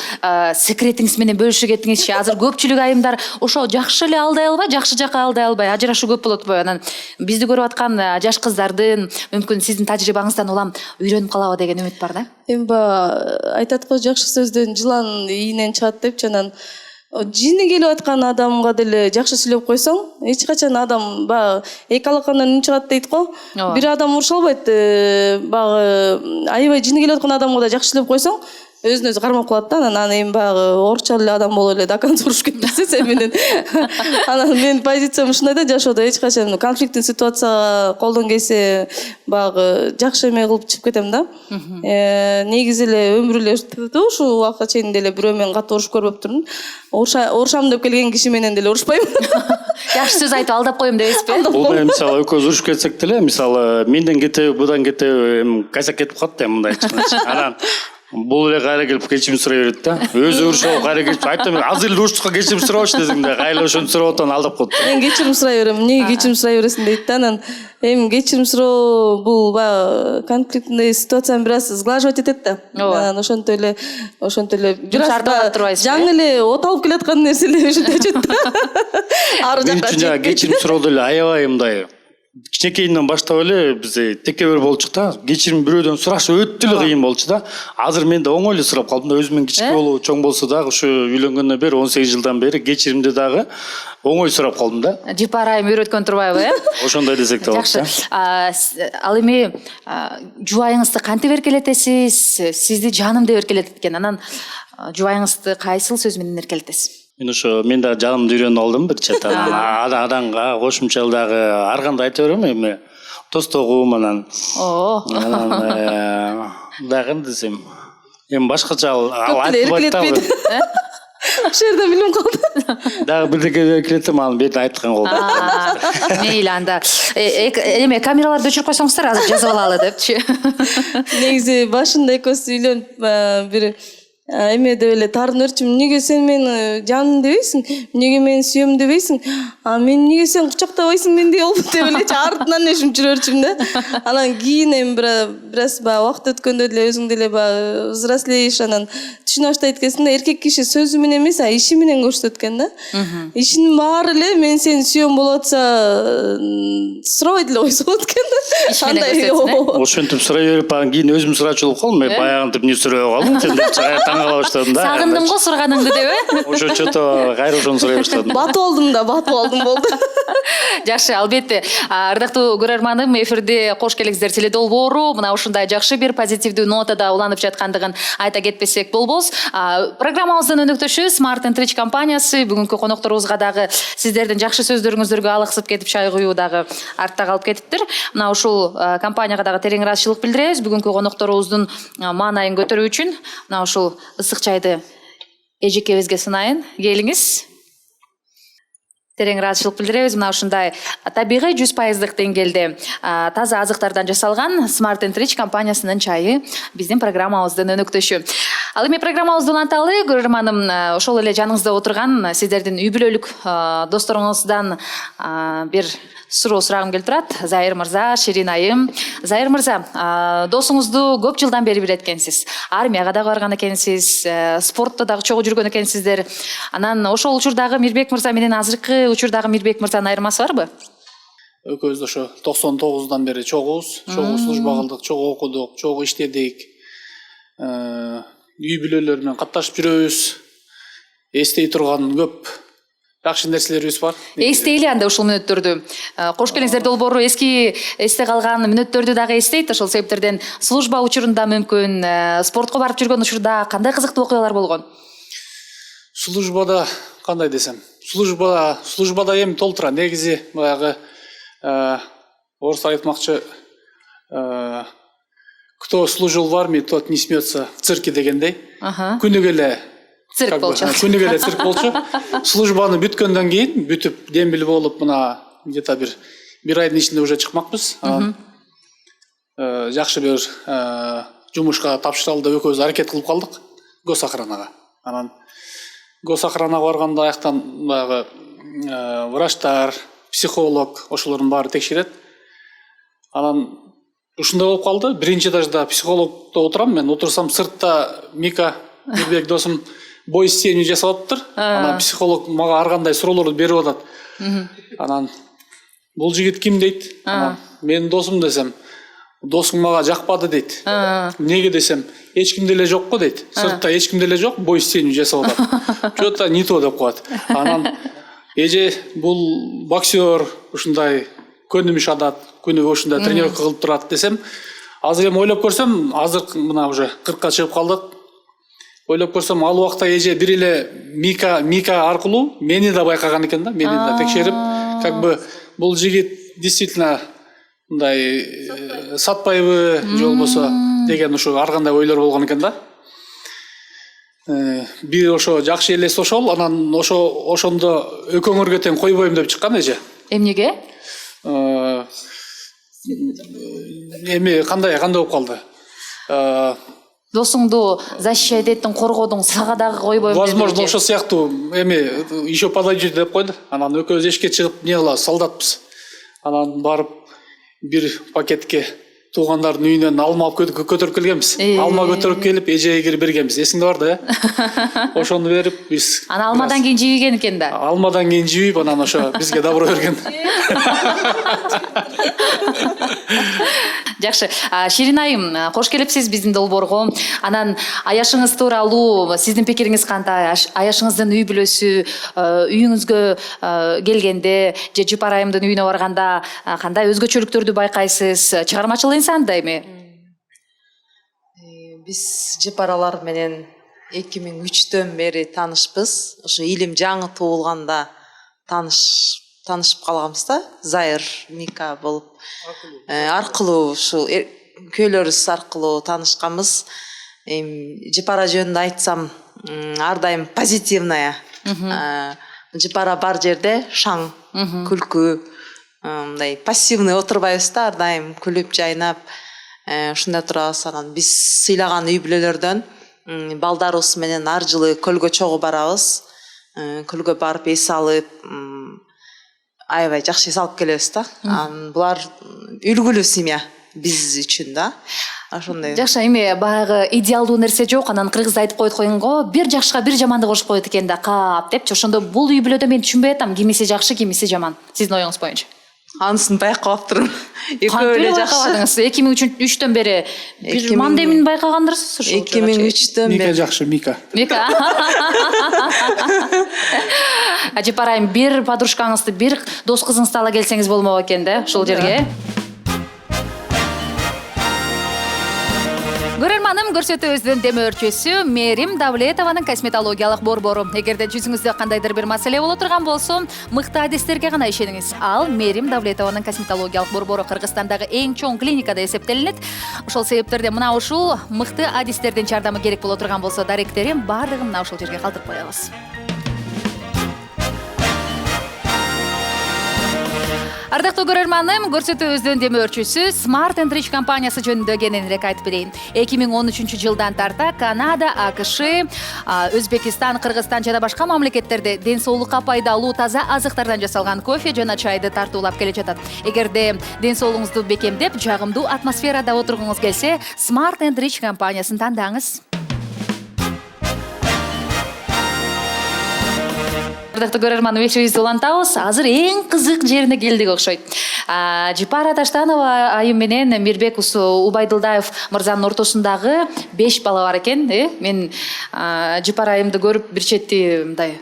секретиңиз менен бөлүшүп кетиңизчи. Азыр көпчүлүк айымдар ошо жакшы эле алдай албай, жакшы жака алдай албай ажырашуу көп болот го. Анан бизди көрүп аткан жаш кыздардын мүмкүн сиздин тажрыйбаңыздан улам үйрөнүп калабы деген үмүт бар да. Эми айтат го, жакшы сөздөн жылан ийинен чыгат депчи. Анан жини келип аткан адамга деле жакшы сүйлөп койсоң, эч качан адам эки алакандан үн чыгат дейт го. Бир адам уруша албайт. Аябай жини келип аткан адамга да жакшы сүйлөп койсоң, өзүн өзү кармап калат да. Анан эми орчол эле адам болуп эле до конца урушуп кетпесе сен менен. Анан менин позициям ушундай да, жашоодо эч качан конфликттин ситуацияга колдон келсе жакшы эме кылып чыгып кетем да. Негизи эле өмүр эле ушул убакка чейин деле бирөө менен катуу урушуп көрбөптүрмүн. Урушам деп келген киши менен деле урушпайм. Жакшы сөз айтып алдап коем дебесизби? Бул менен мисалы экөөбүз урушуп кетсек деле, мисалы менден кетеби, будан кетеби, кайсак кетип калат да мындай. Анан бул эле кайра келип кечирим сурай берет да. Өзү урушуп кайра келип айттым, азыр эле уруштукка кечирим сурабачы десең да, кайра ошону сурап атан алдап коет. Мен кечирим сурай берем. Эмнеге кечирим сурай бересиң дейт да. Анан эми кечирим суроо бул баягы конфликтный ситуацияны бир аз сглаживать этет да. Анан ошентип эле бир аз жаңы эле от алып келаткан нерселер ушинтип өтөт да. Ар Мен жакка үчүн жана кечирим сурооду эле аябай мындай кичинекейинен баштап эле бизде текебер болчук да. Кечирим бирөөдөн сураш өтө эле кыйын болчу да. Азыр мен да оңой эле сурап калдым да. Өзүмөн кичине болобу, чоң болсо дагы ушу үйлөнгөндөн бери 18 жылдан бери кечиримди дагы оңой сурап калдым да. Жипар айым үйрөткөн турбайбы, Ошондой десек да болот. Жакшы. Ал эми жубайыңызды кантип эркелетесиз? Сизди жаным деп эркелетет экен. Анан жубайыңызды кайсыл сөз менен эркелетесиз? Мен да жанымды үйрөнүп алдым бир четен. Аданга кошумча дагы ар кандай айта берем эми. Достогум анан. Дагы десем. Эми башкача ал айтып атпайт. Ошол жерде билим калды. Дагы бирдеке эркелетем, анын бетине айткан болду. Мейли анда. Эме камераларды өчүрүп койсоңуздар, азыр жазып алалы депчи. Негизи башында экөөбүз үйлөнүп бир эме деп эле таарынып өрчүм. Эмнеге сен мени жаным дебейсиң? Эмнеге мени сүйөм дебейсиң? Мен эмнеге сен кучактабайсың мендей болуп деп эле артынан эшим жүрөрчүм да. Анан кийин эми бир аз баягы убакыт өткөндө деле өзүң деле баягы взрослеешь, анан түшүнө баштайт экенсиң да. Эркек киши сөзү менен эмес, иши менен көрсөтөт экен да. Ишинин баары эле мен сени сүйөм болуп атса сурабай деле койсо болот экен да. Ошентип Ошентип сурай берип, анан кийин өзүм сурачу болуп калдым. Мен баягынтип эмне сурабай калдым деп кала баштадым да. Сагындым го сурганыңды деп, Ошочото кайра ошону сурай баштадым. Батып алдым болду. Жакшы, албетте. Ардактуу көрөрманым, эфирде кош келиңиздер теле долбоору мына ушундай жакшы бир позитивдүү нотада уланып жаткандыгын айта кетпесек болбос. Программабыздын өнөктөшү Smart & Rich компаниясы бүгүнкү конокторубузга дагы сиздердин жакшы сөздөрүңүздөргө алыксып кетип чай куюу дагы артта калып кетиптир. Мына ушул компанияга дагы терең ыраазычылык билдиребиз. Бүгүнкү конокторубуздун маанайын көтөрүү үчүн мына ушул ысык чайды эжекебизге сынайын. Келиңиз. Терең ыраазычылык билдиребиз. Мына ушундай табигый 100% деңгээлде таза азыктардан жасалган Smart & Rich компаниясынын чайы биздин программабыздын өнөктөшү. Ал эми программабызды уланталы. Көрөрманым, ошол эле жаныңызда отурган сиздердин үй бүлөлүк досторуңуздан бир суроо сурагым келип турат. Зайыр мырза, Ширин айым. Зайыр мырза, досуңузду көп жылдан бери билет экенсиз. Армияга дагы барган экенсиз, спортто дагы чогуу жүргөн экенсиздер. Анан ошол учурдагы Мирбек мырза менен азыркы учурдагы Мирбек мырзанын айырмасы барбы? Экөөбүз ошо 99-дан бери чогуубуз. Чогуу служба кылдык, чогуу окудук, чогуу иштедик. Үй бүлөлөр менен катташып жүрөбүз. Эстей турган көп жакшы нерселерибиз бар. Эстейли анда ушул мүнөттөрдү. Кош келиңиздер долбоору эски эсте калган мүнөттөрдү дагы эстейт. Ошол себептерден служба учурунда мүмкүн, спортко барып жүргөн учурда кандай кызыктуу окуялар болгон? Службада кандай десем, службада эми толтура. Негизи баягы орустар айтмакчы, кто служил в армии, тот не смеется в цирке дегендей. Күнүгө эле цирк болчу. Күнүгө эле цирк болчу. Службаны бүткөндөн кийин, бүтүп дембил болуп, мына где-то бир айдын ичинде уже чыкмакпыз. Жакшы бир жумушка тапшыралы деп экөөбүз аракет кылып калдык госохранага. Анан госохранага барганда аяктан баягы врачтар, психолог ошолордун баары текшерет. Анан ушундай болуп калды. Биринчи этажда психологдо отурам мен. Отурсам сыртта Мика Мирбек досум бой исченимий жасап атыптыр. Анан психолог мага ар кандай суроолорду берип атат. Анан бул жигит ким дейт? Анан менин досум десем, досуң мага жакпады дейт. Эмнеге десем, эч кимде эле жок го дейт. Сыртта эч кимде эле жок, бой исченимий жасап атат. Что-то не то деп коет. Анан эже бул боксер ушундай күнүм иш адат, күнүгө ушундай тренировка кылып турат десем, азыр эми ойлоп көрсөм, азыр мына уже 40ка чыгып калдык. Ойлоп көрсөм, ал убакта эже бир эле Мика аркылуу мени да байкаган экен да, мени да текшерип, как бы бул жигит действительно мындай сатпайбы, же болбосо деген ушу ар кандай ойлор болгон экен да. Бир ошо жакшы элес ошол, анан ошондо экөөңөргө тең койбойм деп чыккан эже. Эмнеге? Эми кандай болуп калды? досуңду защищать эттиң, коргодуң, сага дагы койбойм. Возможно, ошо сыяктуу эми еще подойдет деп койду. Анан экөөбүз эшикке чыгып не кылабыз, солдатпыз. Анан барып бир пакетке туугандардын үйүнөн алма алып көтөрүп келгенбиз. Алма көтөрүп келип эжеге кирип бергенбиз. Эсиңде бар да, э? Ошону берип биз. Ана алмадан кийин жийген экен да. Алмадан кийин жүйүп, анан ошо бизге добро берген. Жакшы. Ширин айым, кош келипсиз биздин долбоорго. Анан аяшыңыз тууралуу сиздин пикириңиз кандай? Аяшыңыздын үй бүлөсү үйүңүзгө келгенде же Жыпар айымдын үйүнө барганда кандай өзгөчөлүктөрдү байкайсыз? Чыгармачыл инсан да эми. Биз Жыпаралар менен 2003-төн бери таанышпыз. Ошо Илим жаңы туулганда таанышып калганбыз да. Зайыр Мика болуп аркылуу ушул көйлөрүбүз аркылуу таанышканбыз. Жыпара жөнүндө айтсам, ар дайым позитивная. Жыпара бар жерде шаң, күлкү, мындай пассивный отурбайбыз да, ар дайым күлүп жайнап ушундай турабыз. Анан биз сыйлаган үй бүлөлөрдөн балдарыбыз менен ар жылы көлгө чогуу барабыз. Көлгө барып эс алып, аябай жакшы эс алып келебиз да. Булар үлгүлүү семья биз үчүн да. Ошондой. Жакшы, эми баягы идеалдуу нерсе жок. Анан кыргызда айтып коет коюнго, бир жакшыга бир жаманды кошуп коет экен да, кап депчи. Ошондо бул үй бүлөдө мен түшүнбөй атам, кимиси жакшы, кимиси жаман. Сиздин оюңуз боюнча. Анысын байкап турмун. Экөө эле жакшы. 2003-төн бери бир мандемин байкагандырсыз ушул. 2003-төн Мика бери. жакшы, Мика. Мика. Жыпар айым, бир подружкаңызды, бир дос кызыңызды ала келсеңиз болмок экен да, ушул жерге. Көрөрманым, көрсөтүүбүздүн демөөрчүсү Мерим Давлетованын косметологиялык борбору. Эгерде жүзүңүздө кандайдыр бир маселе боло турган болсо, мыкты адистерге гана ишениңиз. Ал Мерим Давлетованын косметологиялык борбору Кыргызстандагы эң чоң клиникада эсептелинет. Ошол себептерден мына ушул мыкты адистердин жардамы керек боло турган болсо, даректерин баардыгын мына ушул жерге калтырып коебуз. Ардактуу көрөрманым, көрсөтүүбүздүн демөөрчүсү Smart & Rich компаниясы жөнүндө кененирээк айтып берейин. 2013-жылдан тарта Канада, АКШ, Өзбекистан, Кыргызстан жана башка мамлекеттерде ден соолукка пайдалуу таза азыктардан жасалган кофе жана чайды тартуулап келе жатат. Эгерде ден соолугуңузду бекемдеп, жагымдуу атмосферада отургуңуз келсе, Smart & Rich компаниясын тандаңыз. Ардактуу көрөрман, эфирибизди улантабыз. Азыр эң кызык жерине келдик окшойт. Жыпара Таштанова айым менен Мирбек Убайдылдаев мырзанын ортосундагы 5 бала бар экен. Мен Жыпара айымды көрүп бир четти мындай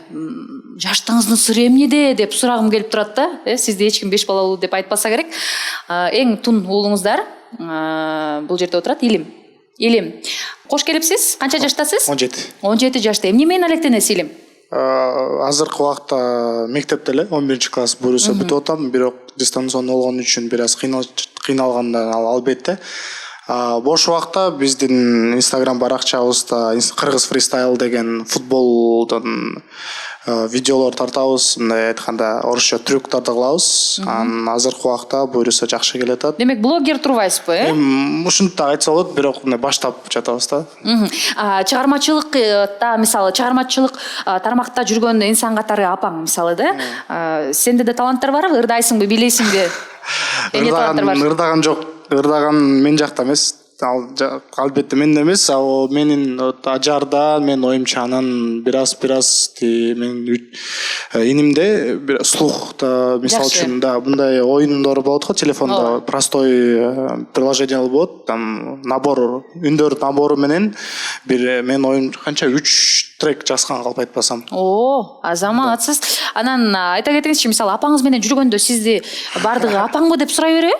жаштыгыңыздын сыры эмнеде деп сурагым келип турат да. Сизде эч ким 5 балалуу деп айтпаса керек. Эң тун уулуңуздар бул жерде отурат. Илим. Кош келипсиз? Канча жаштасыз? 17. 17 жашта. Эмне менен алектенесиз, Илим? Азыркы убакта мектепте эле 11 класс буюрса бүтүп атам, бирок дистанциондуу болгон үчүн бир аз кыйналгандан албетте. Бош убакта биздин Instagram баракчабызда Кыргыз фристайл деген футболдон видеолор тартабыз, мындай айтканда орусча трюктарды кылабыз. Азыркы убакта буюрса жакшы келе атат. Демек блогер турбайсызбы, Ушинтип ачса болот, бирок мындай баштап жатабыз да. Чыгармачылыкта, мисалы, чыгармачылык тармакта жүргөн инсан катары апаң, мисалы да. Сенде да таланттар барбы? Ырдайсыңбы, бийлейсиңби? Эмне таланттар бар? Ырдаган жок. Ырдаган мен жакта эмес. Албетте менде эмес, менин ажарда мен оюмча анан бир аз мен инимде бир слухта, мисалы үчүн да мындай оюндар болот го, телефондо простой приложение болот, там набор, үндөр набору менен бир мен оюн канча 3 трек жазган калп айтпасам. Азаматсыз. Анан айта кетиңизчи, мисалы апаңыз менен жүргөндө сизди бардыгы апаңбы деп сурай береби?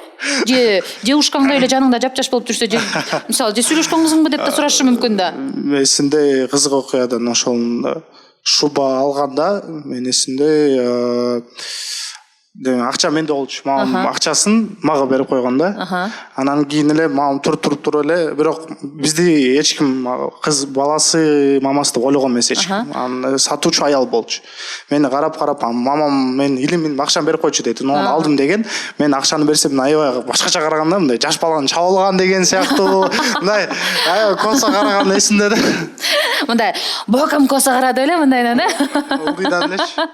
Же ушкаңда эле жаныңда жапжаш болуп жүрсө, же мисалы же сүйлөшкөн кызыңбы деп да сурашы мүмкүн да. Эсимде кызык окуядан ошол шуба алганда мен эсимде акча менде болчу, мамам акчасын мага берип койгон да. Анан кийин эле мамам туруп эле, бирок бизди эч ким кыз баласы мамасы деп ойлогон эмес эч ким. Анан сатуучу аял болчу. Мени карап мамам мен илимин акчаны берип койчу дейт. Ону алдым деген, мен акчаны берсем аябай башкача караганда мындай жаш баланы чап алган деген сыяктуу мындай аябай косо караган эсимде да. Мындай боком косо карады эле мындайдан, Ылдыйдан элечи.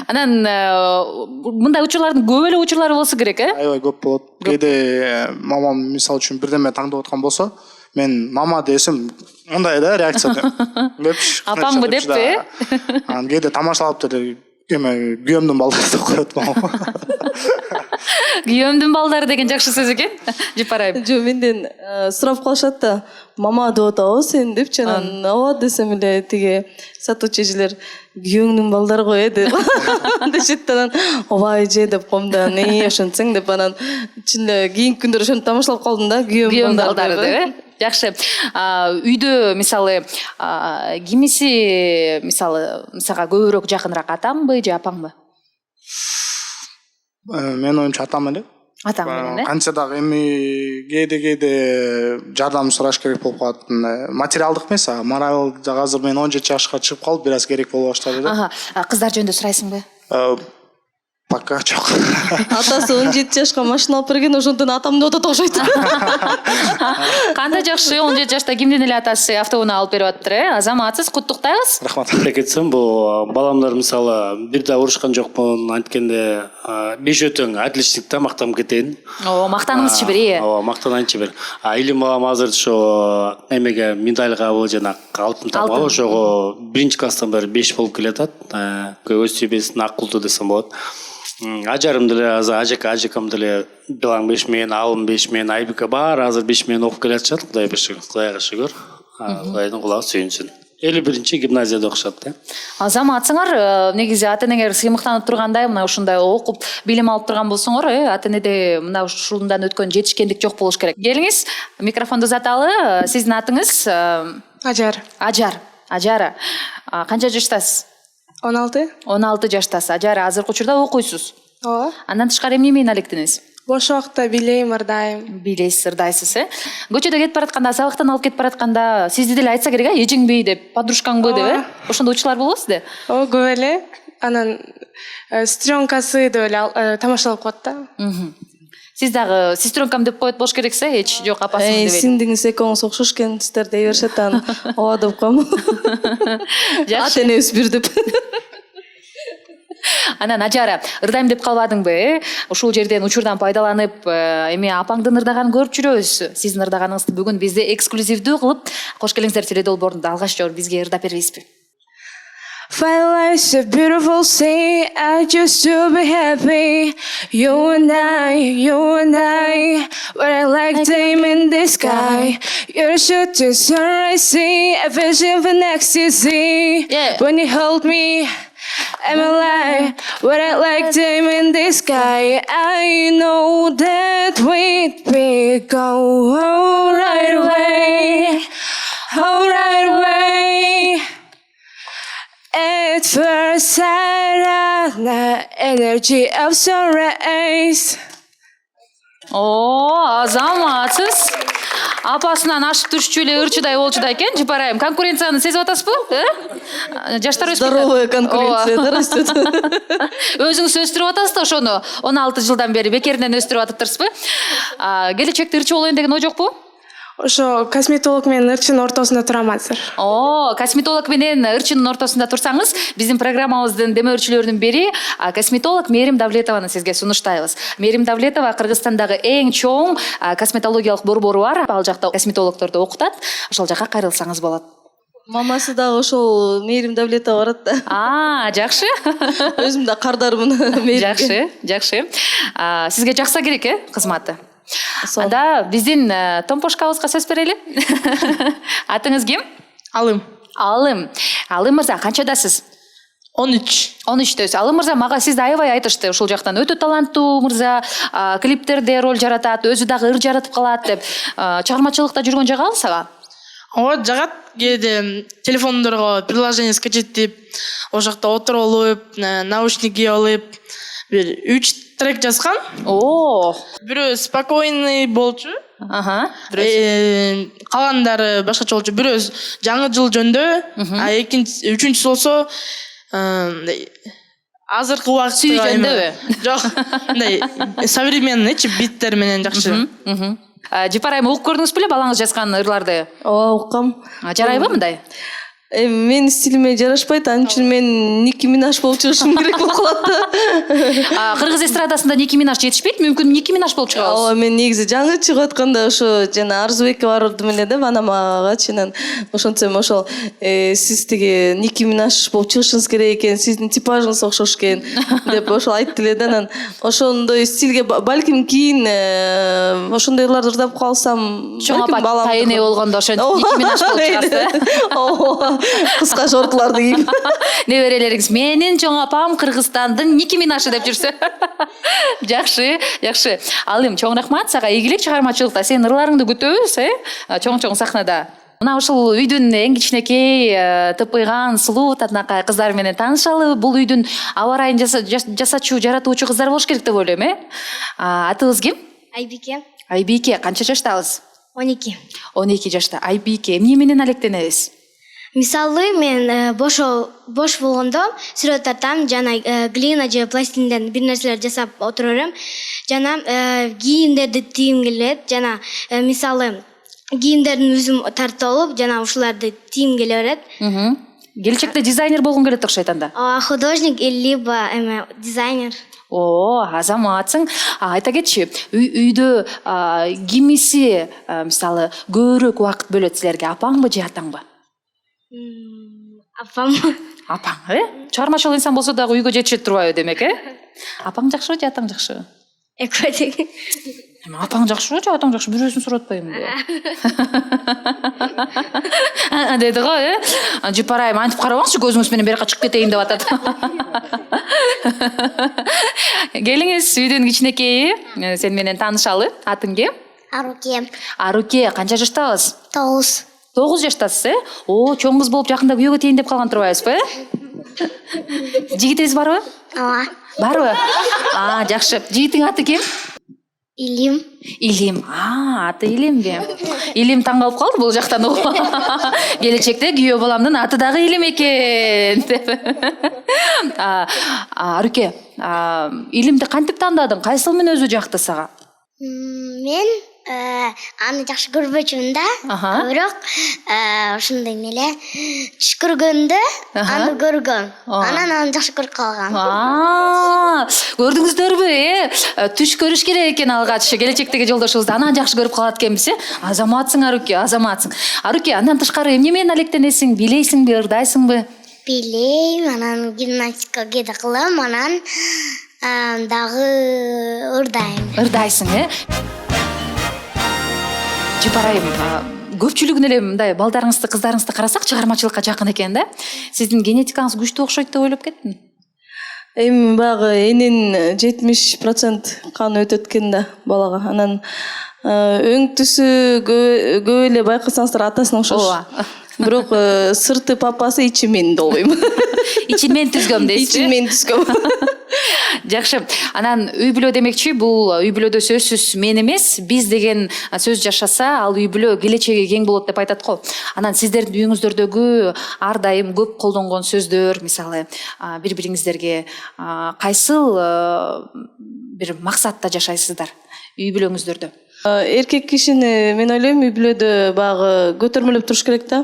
Анан мындай учурлардын көп эле учурлары болсо керек, Аябай көп болот. Кээде мамам мисалы үчүн бирдеме таңдап аткан болсо, мен мама десем мындай да реакция депчи. Апаңбы деппи? Анан кээде тамашалап деле эме күйөөмдүн балдары деп коет мамам. Күйөөмдүн балдары деген жакшы сөз экен. Жипарайым. Жо менден сурап калышат да, мама деп атабы сен депчи, анан ооба десем эле тиги сатуучу эжелер күйөөңдүн балдары го деп дешет да, анан ооба эже деп коем да, ошентсең деп, анан чын эле кийинки күндөр ошону тамашалап калдым да, күйөөмдүн балдары деп. Жакшы. Үйдө мисалы кимиси мисага көбүрөөк жакыныраак, атамбы же апаңбы? Мен оюмча атам эле. Атаң менен, Канча дагы эми кээде жардам сураш керек болуп калат. Материалдык эмес, мораль дагы азыр мен 17 жашка чыгып калып, бир аз керек боло баштады да. Кыздар жөнүндө сурайсыңбы? Пока жок. Атасы 17 жашка машина алып берген, ошондон атам деп атат окшойт. Кандай жакшы, 17 жашта кимдин эле атасы автоунаа алып берип атыптыр, Азаматсыз, куттуктайбыз. Рахмат. Кетсем, бул баламдар мисалы бир да урушкан жокмун, анткенде беш өтөң адилчилик да мактанып кетейин. Мактаныңызчы бир. Ооба, мактанайынчы бир. Илим балам азыр ошо эмеге медальга жана алтын тапкан, ошого биринчи класстан бери 5 болуп келатат. Өз себесин акылдуу десем болот. Ажарым деле азыр ажакам деле Билаң 5000, Алым 5000, Айбика бар азыр 5000 окуп келатышат. Кудайга шүгүр. Кудайдын кулагы сүйүнсүн. 51-чи гимназияда окушат да. Азаматсыңар негизи ата-энеңер сыймыктанып тургандай, мына ушундай окуп билим алып турган болсоңор, ата-энеде мына ушундан өткөн жетишкендик жок болуш керек. Келиңиз, микрофонду узаталы. Сиздин атыңыз? Ажар. Канча жаштасыз? 16 жаштасыз. Ажар, азыркы учурда окуйсуз. Ооба. Андан тышкары эмне менен алектиңиз? Бош убакта бийлейм, ырдайм. Бийлейсиз, ырдайсыз, Көчөдө кетип баратканда, сабактан алып кетип баратканда, сизди деле айтса керек, эжиңби деп, подружкаңбы деп, Ошондой учурлар болобу сизде? Ооба, көп эле. Анан сестренкасы деп эле тамашалап коет да. Сиз дагы сестренкам деп коет болуш керексе, эч жок апасым деп. Сиңдиңиз экөөңүз окшош экенсиздер дей беришет, анан ооба деп коем. Ата-энебиз бир деп. Анан Ажара, ырдайм деп калбадыңбы, Ушул жерден учурдан пайдаланып, эми апаңдын ырдаганын көрүп жүрөбүз. Сиздин ырдаганыңызды бүгүн бизде эксклюзивдүү кылып, кош келиңиздер теледолбоорунда алгач жолу бизге ырдап бербейсизби? Find life's a beautiful sea, I just to be happy. You and I, what I like time in the sky. You're a shooting star I see, a vision for ecstasy. When you hold me, I'm alive, what I like time in the sky. I know that we'd be go right away. At first sight, the energy of sun rays. Азаматсыз. Апасынан ашып түшчү эле ырчыдай болчу да экен, Жипарайым. Конкуренцияны сезип атасызбы? Жаштар өсүп здоровая конкуренция растет. Өзүңүз өстүрүп атасыз да ошону 16 жылдан бери бекеринен өстүрүп атыптырсызбы? Келечекте ырчы болоюн деген ой жокпу? Ошо косметолог менен ырчынын ортосунда турам азыр. Косметолог менен ырчынын ортосунда турсаңыз, биздин программабыздын демөөрчүлөрүнүн бири косметолог Мерим Давлетованы сизге сунуштайбыз. Мерим Давлетова Кыргызстандагы эң чоң косметологиялык борбору бар. Ал жакта косметологдорду окутат. Ошол жака кайрылсаңыз болот. Мамасы дагы ошол Мерим Давлетова барат да. Жакшы. Өзүм да кардармын Меримге. Жакшы. Сизге жакса керек, кызматы. Анда биздин томпошкабызга сөз берели. Атыңыз ким? Алым. Алым мырза, канчадасыз? 13-төсүз. Алым мырза мага сизди аябай айтышты. Ушул жактан өтө таланттуу мырза, клиптерде роль жаратат, өзү дагы ыр жаратып калат деп. Чыгармачылыкта жүргөн жагабы сага? ооба жагат кээде телефондорго приложение скачеттип ошол жакта отуруп алып наушник кийип алып бир 3 трек жазган. Бирөө спокойный болчу. Калгандары башкача болчу. Бирөө жаңы жыл жөнүндө, а үчүнчүсү болсо азыркы убакыт Сүй жөнүндөбү? Жок, мындай современныйчы биттер менен жакшы. Жипар айым угуп көрдүңүз беле балаңыз жазган ырларды? Ооба уккам. Жарайбы мындай? Мен стилиме жарашпайт, анын үчүн мен Ники Минаж болуп чыгышым керек болуп калат да. Кыргыз эстрадасында Ники Минаж жетишпейт, мүмкүн Ники Минаж болуп чыгабыз. Ооба, мен негизи жаңы чыгып атканда ошо жана Арзубекке бардым эле да Панамага чынан. Ошентсем ошол сиз тиги Ники Минаж болуп чыгышыңыз керек экен, сиздин типажыңыз окшош экен деп ошол айтты эле да. Анан ошондой стилге балким кийин ошондой ырларды ырдап калсам, Чоң апа тайыне болгондо ошентип Ники Минаж болуп чыгасыз. Ооба. Кыска шортларды кийип. Неберелериңиз менин чоң апам Кыргызстандын Ники Минажы деп жүрсө. Жакшы. Ал эми чоң рахмат сага. Ийгилик чыгармачылыкта сенин ырларыңды күтөбүз, чоң сахнада. Мына ушул үйдүн эң кичинекей, тыпыйган, сулуу татынакай кыздар менен таанышалы. Бул үйдүн аба ырайын жасачу, жаратуучу кыздар болуш керек деп ойлойм, Атыңыз ким? Айбике. Айбике, канча жаштабыз? 12. 12 жашта. Айбике, эмне менен алектенебиз? Мисалы мен бош болгондо сүрөт тартам, жана глина же пластинден бир нерселер жасап отура берем. Жана кийимдерди тийгим келет, жана мисалы кийимдердин өзүм тартып алып, жана ушуларды тийгим келе берет. Келечекте дизайнер болгон келет окшойт анда. Художник либо дизайнер. Азаматсың. Айта кетчи, үйдө кимиси мисалы көбүрөөк убакыт бөлөт силерге, апаңбы же атаңбы? Апам. Апаң, чыгармачыл инсан болсо дагы үйгө жетишет турбайбы демек, Апаң жакшыбы же атаң жакшыбы? Экөө тең. Апаң жакшыбы же атаң жакшы? Бирөөсүн суратпайм да. Деди го, Жипар айым антип карабаңызчы, көзүңүз менен бери жака чыгып кетейин деп атат. Келиңиз, үйдүн кичинекейи, сен менен таанышалы. Атың ким? Аруке. Аруке, канча жаштабыз? 9. 9 жаштасыз, чоң кыз болуп жакында күйөөгө тейин деп калган турбайбызбы, Жигитиңиз барбы? Ооба. Барбы? Жакшы. Жигитиң аты ким? Илим. Илим. Аты Илимби? Илим таң калып калды бул жактан угуп. Келечекте күйөө баламдын аты дагы Илим экен деп. Аруке, Илимди кантип тандадың? Кайсыл мүнөзү жакты сага? Мен аны жакшы көрбөчүмүн да. Бирок ушундай эле түш көргөндө аны көргөм. Анан аны жакшы көрүп калгам. Көрдүңүздөрбү, түш көрүш керек экен алгач келечектеги жолдошубузду анан жакшы көрүп калат экенбиз, Азаматсың Аруке, азаматсың. Аруке, андан тышкары эмне менен алектенесиң? Бийлейсиңби, ырдайсыңбы? Бийлейм, анан гимнастика кээде кылам, анан дагы ырдайм. Ырдайсың, Жипар айым, көпчүлүгүн эле мындай балдарыңызды, кыздарыңызды карасак чыгармачылыкка жакын экен да. Сиздин генетикаңыз күчтүү окшойт деп ойлоп кеттим. Эми баягы энин 70% каны өтөт экен да балага. Анан өң түсү көп эле байкасаңыздар атасына окшош. Бирок сырты папасы, ичи мен болбойм. Ичин мен түзгөм дейсизби? Ичин мен түзгөм. Жакшы. Анан үй бүлө демекчи, бул үй бүлөдө сөзсүз мен эмес, биз деген сөз жашаса, ал үй бүлө келечеги кең болот деп айтат го. Анан сиздердин үйүңүздөрдөгү ар дайым көп колдонгон сөздөр, мисалы, бири-бириңиздерге кайсыл бир максатта жашайсыздар үй бүлөңүздөрдө? Эркек кишини мен ойлойм үй бүлөдө баягы көтөрмөлөп туруш керек да.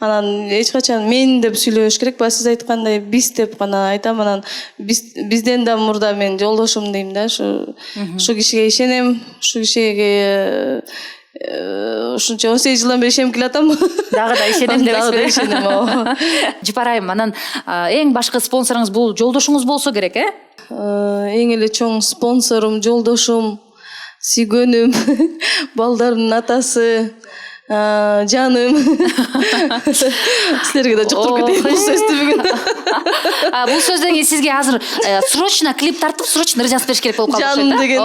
Анан эч качан мен деп сүйлөбөш керек. Сиз айткандай биз деп гана айтам. Анан бизден да мурда мен жолдошум дейм да. Ушу кишиге ишенем, ушу кишиге ушунча 18 жылдан бери ишенип келатам. Дагы да ишенем Дагы да ишенем. Жипар айым, анан эң башкы спонсоруңуз бул жолдошуңуз болсо керек, Эң эле чоң спонсорум, жолдошум, сүйгөнүм, балдардын атасы, жаным силерге да жуктуруп кетейин бул сөздү бүгүн. Бул сөздөн кийин сизге азыр срочно клип тартып срочно жазып бериш керек болуп калды. Жаным деген.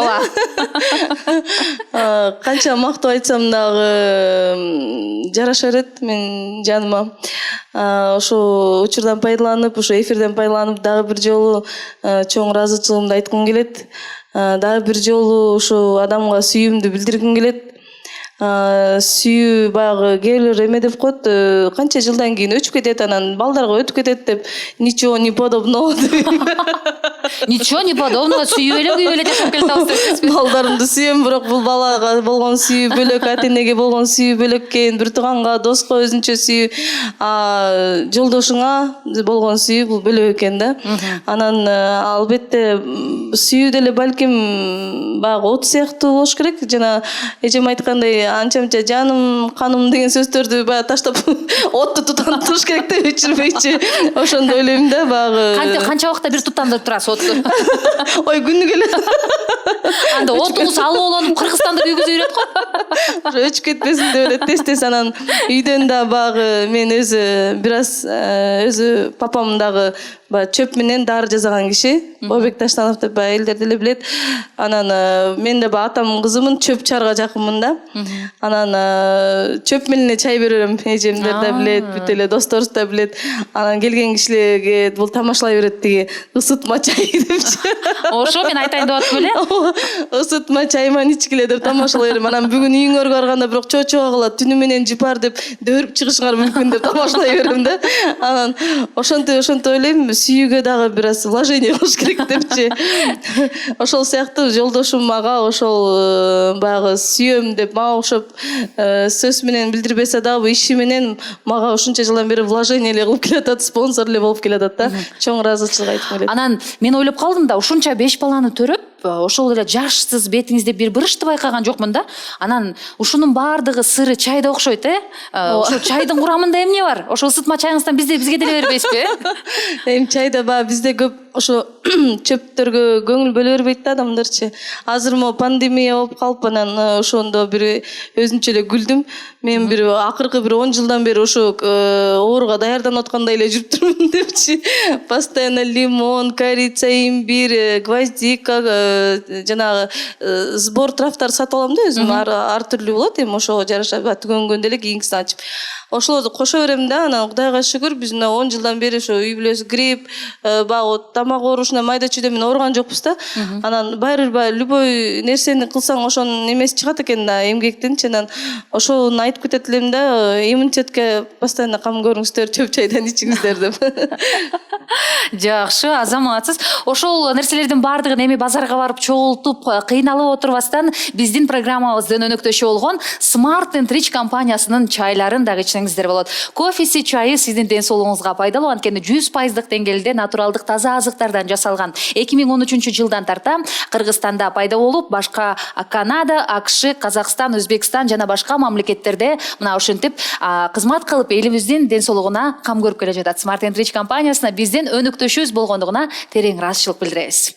Канча мактап айтсам дагы жараша берет мен жаныма. Ошо учурдан пайдаланып, ошо эфирден пайдаланып дагы бир жолу чоң ыраазычылыгымды айткым келет. Дагы бир жолу ошо адамга сүйүүмдү билдиргим келет. Сүйүү баягы кээ эме деп коет, канча жылдан кийин өчүп кетет, анан балдарга өтүп кетет деп, ничего не подобного. Ничего не подобного, сүйүү эле күйүп эле жашап келатабыз. Балдарымды сүйөм, бирок бул балага болгон сүйүү бөлөк, ата-энеге болгон сүйүү бөлөк экен, бир тууганга, доска өзүнчө сүйүү, жолдошуңа болгон сүйүү бул бөлөк экен да. Анан албетте сүйүү деле балким баягы от сыяктуу болуш керек. Жана эжем айткандай, анча-мынча жаным, каным деген сөздөрдү баягы таштап отту тутанып туруш керек деп өчүрбөйчү. Ошондой ойлойм да баягы. Канча убакытта бир тутандырып турасыз отту? Ой, күнү келе. Анда отуңуз алууланып Кыргызстанда күйгүзө үйрөт го. Өчүп кетпесин деп эле тез анан үйдөн да баягы мен өзү бир аз өзү папам дагы баягы чөп менен дары жасаган киши. Бобек Таштанов деп баягы элдер деле билет. Анан мен да баягы атамдын кызымын, чөп чаарга жакынмын да. Анан чөп менен чай берем, эжемдер да билет, бүт эле досторубуз да билет. Анан келген кишилерге бул тамашалай берет тиги ысытма чай депчи. Ошо мен айтайын деп аттым эле. Ысытма чайман ичкиле деп тамашалай берем. Анан бүгүн үйүңөргө барганда бирок чочуга калат, түнү менен жыпар деп дөөрүп чыгышыңар мүмкүн деп тамашалай берем да. Анан ошонтип ойлойм, сүйүүгө дагы бир аз вложение кылыш керек депчи. Ошол сыяктуу жолдошум мага ошол баягы сүйөм деп мага окшоп сөз менен билдирбесе дагы иши менен мага ушунча жылдан бери вложение эле кылып келатат, спонсор эле болуп келатат да. Чоң ыраазычылык айткым келет. Анан мен ойлоп калдым да, ушунча 5 баланы төрөп, ошол эле жашсыз бетиңизде бир бырышты байкаган жокмун да. Анан ушунун баардыгы сыры чайда окшойт, Ошо чайдын курамында эмне бар? Ошо ысытма чайыңыздан бизге деле бербейсизби? Эми чайда баягы бизде көп ошо чөптөргө көңүл бөлө бербейт да адамдарчы. Азыр могу пандемия болуп калып, анан ошондо бир өзүнчө эле күлдүм. Мен бир акыркы бир 10 жылдан бери ошо ооруга даярданып аткандай эле жүрүп турмун депчи. Постоянно лимон, корица, имбирь, гвоздика, жанагы сбор травтар сатып алам да өзүм, ар түрлүү болот. Эми ошого жараша түгөнгөндө эле кийинкисин ачып ошолорду кошо берем да. Анан Кудайга шүгүр, биз мына 10 жылдан бери ошо үй бүлөсү грипп, баягы тамак оорушуна майда чүйдө менен ооруган жокпуз да. Анан баары бир любой нерсени кылсаң ошонун эмеси чыгат экен да, эмгектинчи. Анан ошону айтып кетет элем да, иммунитетке постоянно кам көрүңүздөр, чөп чайдан ичиңиздер деп. Жакшы, азаматсыз. Ошол нерселердин баардыгын эми базарга барып чогултуп, кыйналып отурбастан биздин программабыздын өнөктөшү болгон Smart & Rich компаниясынын чайларын дагы ичсеңиздер болот. Кофеси, чайы сиздин ден соолугуңузга пайдалуу, анткени 100% деңгээлде натуралдык таза азыктардан жасалган. 2013-жылдан тарта Кыргызстанда пайда болуп, башка Канада, АКШ, Казакстан, Өзбекстан жана башка мамлекеттерде мына ушинтип кызмат кылып элибиздин ден соолугуна кам көрүп келе жатат. Smart & Rich компаниясына биздин өнөктөшүбүз болгондугуна терең ыраазычылык билдиребиз.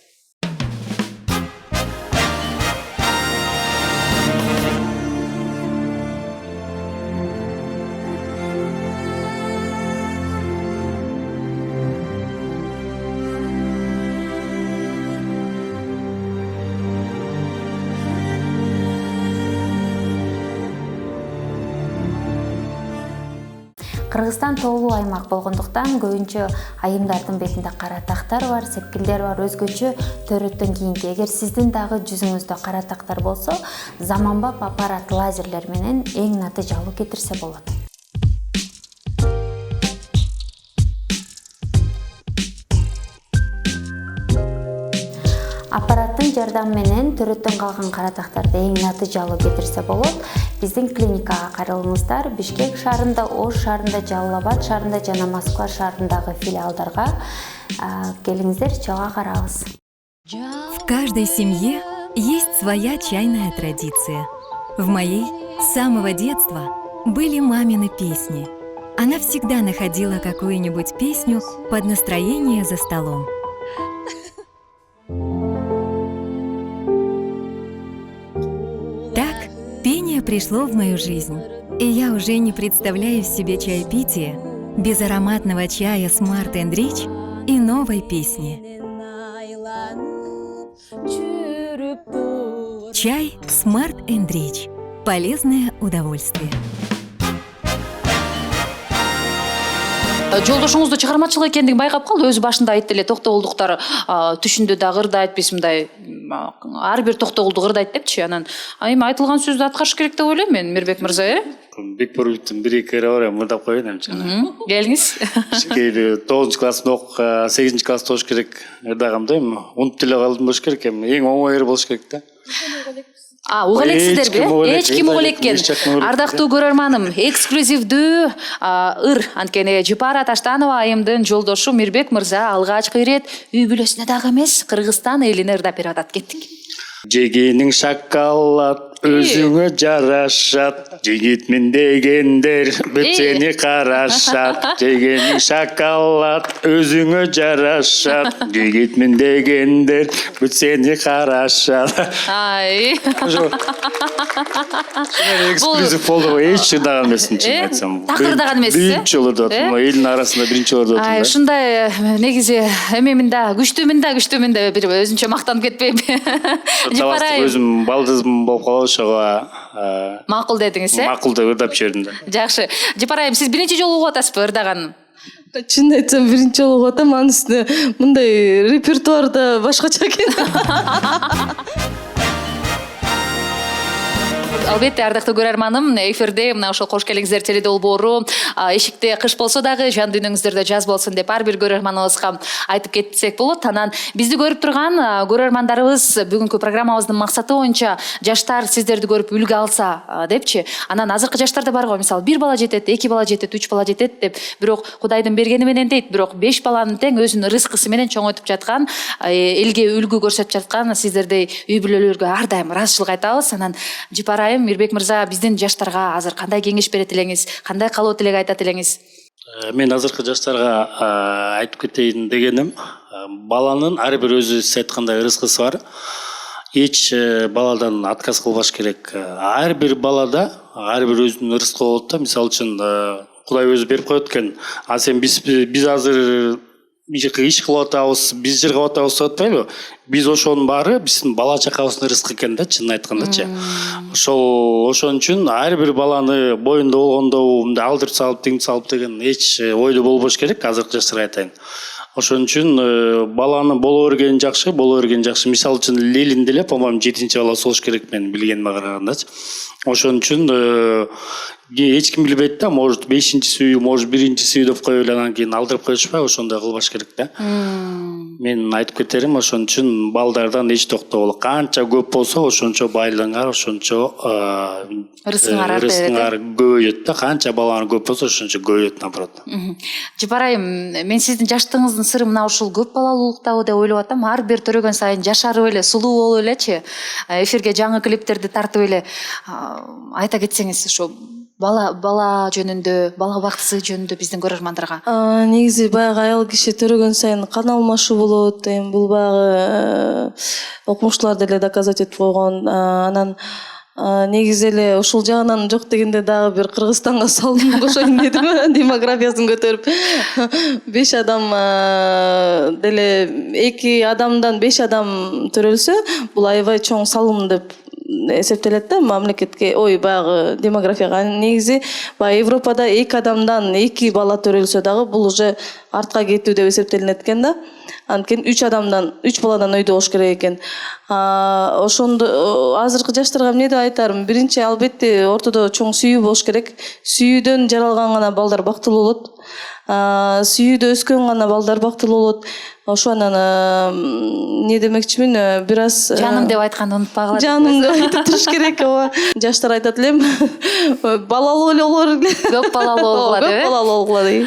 Кыргызстан тоолуу аймак болгондуктан көбүнчө айымдардын бетинде кара тактар бар, сепкилдер бар, өзгөчө төрөттөн кийинки. Эгер сиздин дагы жүзүңүздө кара тактар болсо, заманбап аппарат лазерлер менен эң натыйжалуу кетирсе болот. Аппараттын жардамы менен төрөттөн калган кара тактарды эң натыйжалуу кетирсе болот. Биздин клиникага кайрылыңыздар. Бишкек шаарында, Ош шаарында, Жалал Абад шаарында жана Москва шаарындагы филиалдарга келиңиздер, чыга карабыз. В каждой семье есть своя чайная традиция. В моей с самого детства были мамины песни. Она всегда находила какую-нибудь песню под настроение за столом. Так пение пришло в мою жизнь. И я уже не представляю себе чаепитие без ароматного чая Smart and Rich и новой песни. Чай Smart and Rich. Полезное удовольствие. Жолдошуңузду чыгармачылык экендигин байкап калды. Өзү башында айтты эле токтогулдуктар түшүндө да ырдайт бесимдай. Ар бир токтогулду ырдайт депчи. Анан эми айтылган сөздү аткарыш керек деп ойлойм мен, Мирбек мырза, Бекбуровдун бир эки ыры бар, мырдап коеюн эмчи. Келиңиз. Кийинки 9 класста окуп, 8 класста болуш керек ырдагамда эми унутуп деле калдым болуш керек эми. Эң оңой ыры болуш керек да. Уга элексиздерби? Эч ким уга элеккен. Ардактуу көрөрманым, эксклюзивдүү ыр. Анткени Жипара Таштанова айымдын жолдошу Мирбек мырза алгачкы ирет үй бүлөсүнө дагы эмес, Кыргызстан элине ырдап берип атат. Кеттик. Жегениң шакалат өзүңө жарашат, жигитмин дегендер бүт сени карашат. Жегениң шакалат өзүңө жарашат, жигитмин дегендер бүт сени карашат. Ай. Эксклюзив болду, эч ырдаган эмесмин чын айтсам. Так ырдаган эмессиз? Биринчи жолу ырдап атам, элдин арасында биринчи жолу ырдап атам. Ай, ушундай негизи эмемин да күчтүүмүн да бир өзүнчө мактанып кетпейби? Жапарайым. Өзүм балдызым болуп калып ошого макул дедиңиз, макул деп ырдап жибердим да. Жакшы. Жапарайым, сиз биринчи жолу угуп атасызбы ырдаганын? Чын айтсам биринчи жолу угуп атам, анын үстүнө мындай репертуарда башкача экен. Албетте, ардактуу көрөрманым, эфирде мына ошол кош келиңиздер теледолбоору эшикте кыш болсо дагы жан дүйнөңүздөрдө жаз болсун деп ар бир көрөрманыбызга айтып кетсек болот. Анан бизди көрүп турган көрөрмандарыбыз бүгүнкү программабыздын максаты боюнча жаштар сиздерди көрүп үлгү алса депчи. Анан азыркы жаштарда бар го, мисалы 1 бала жетет, 2 бала жетет, 3 бала жетет деп, бирок Кудайдын бергени менен дейт, бирок 5 баланын тең өзүнүн рызкысы менен чоңойтуп жаткан, элге үлгү көрсөтүп жаткан сиздердей үй бүлөлөргө ар дайым ыраазычылык айтабыз. Анан Жипарайым, Мирбек мырза, биздин жаштарга азыр кандай кеңеш берет элеңиз, кандай калоо тилек айтат элеңиз? Мен азыркы жаштарга айтып кетейин дегеним, баланын ар бир өзү сиз айткандай рызкысы бар. Эч баладан отказ кылбаш керек. Ар бир балада ар бир өзүнүн рызкы болот да. Мисалы үчүн Кудай өзү берип коет экен. А сен биз азыр иш кылып атабыз, биз жыргап атабыз деп атпайлыбы? Биз ошонун баары биздин бала чакабыздын рызкы экен да, чынын айткандачы. Ошон үчүн ар бир баланы боюнда болгондо мындай алдырып салып, теңип салып деген эч ойдо болбош керек, азыркы жаштарга айтайын. Ошон үчүн баланы боло берген жакшы. Мисалы үчүн Лелин деле, по-моему, 7-чи баласы болуш керек менин билгениме карагандачы. Ошон үчүн эч ким билбейт да, может 5-чи үй, может 1-чи үй деп коюп анан кийин алдырып коюшпай, ошондой кылбаш керек да. Мен айтып кетерим, ошон үчүн балдардан эч токтобол. Канча көп болсо, ошончо байлыгыңар, ошончо рызкыңар көбөйөт да. Канча балаң көп болсо, ошончо көбөйөт наоборот. Жипарайым, мен сиздин жаштыгыңыздын сыры мына ушул көп балалуулуктабы деп ойлоп атам. Ар бир төрөгөн сайын жашарып эле, сулуу болуп элечи. Эфирге жаңы клиптерди тартып эле айта кетсеңиз, ошо бала жөнүндө, бала убактысы жөнүндө биздин көрөрмандарга. Негизи баягы аял киши төрөгөн сайын кан алмашуу болот. Эми бул баягы окумуштуулар деле доказать этип койгон. Анан негизи эле ушул жагынан жок дегенде дагы бир Кыргызстанга салым кошоюн дедим, демографиясын көтөрүп. 5 адам деле 2 адамдан 5 адам төрөлсө, бул аябай чоң салым деп эсептелет да мамлекетке, баягы демографияга. Негизи баягы Европада 2 адамдан 2 бала төрөлсө дагы бул уже артка кетүү деп эсептелинет экен да. Анткени 3 баладан өйдө болуш керек экен. Ошондо азыркы жаштарга эмне деп айтарым? Биринчи, албетте, ортодо чоң сүйүү болуш керек. Сүйүүдөн жаралган гана балдар бактылуу болот. Сүйүүдө өскөн гана балдар бактылуу болот. Ошо анан не демекчимин, бир аз жаным деп айтканды унутпагыла. Жаным деп айтып туруш керек. Жаштар айтат элем, балалуу эле болор эле. Көп балалуу болгула деп. Көп балалуу болгула дейт.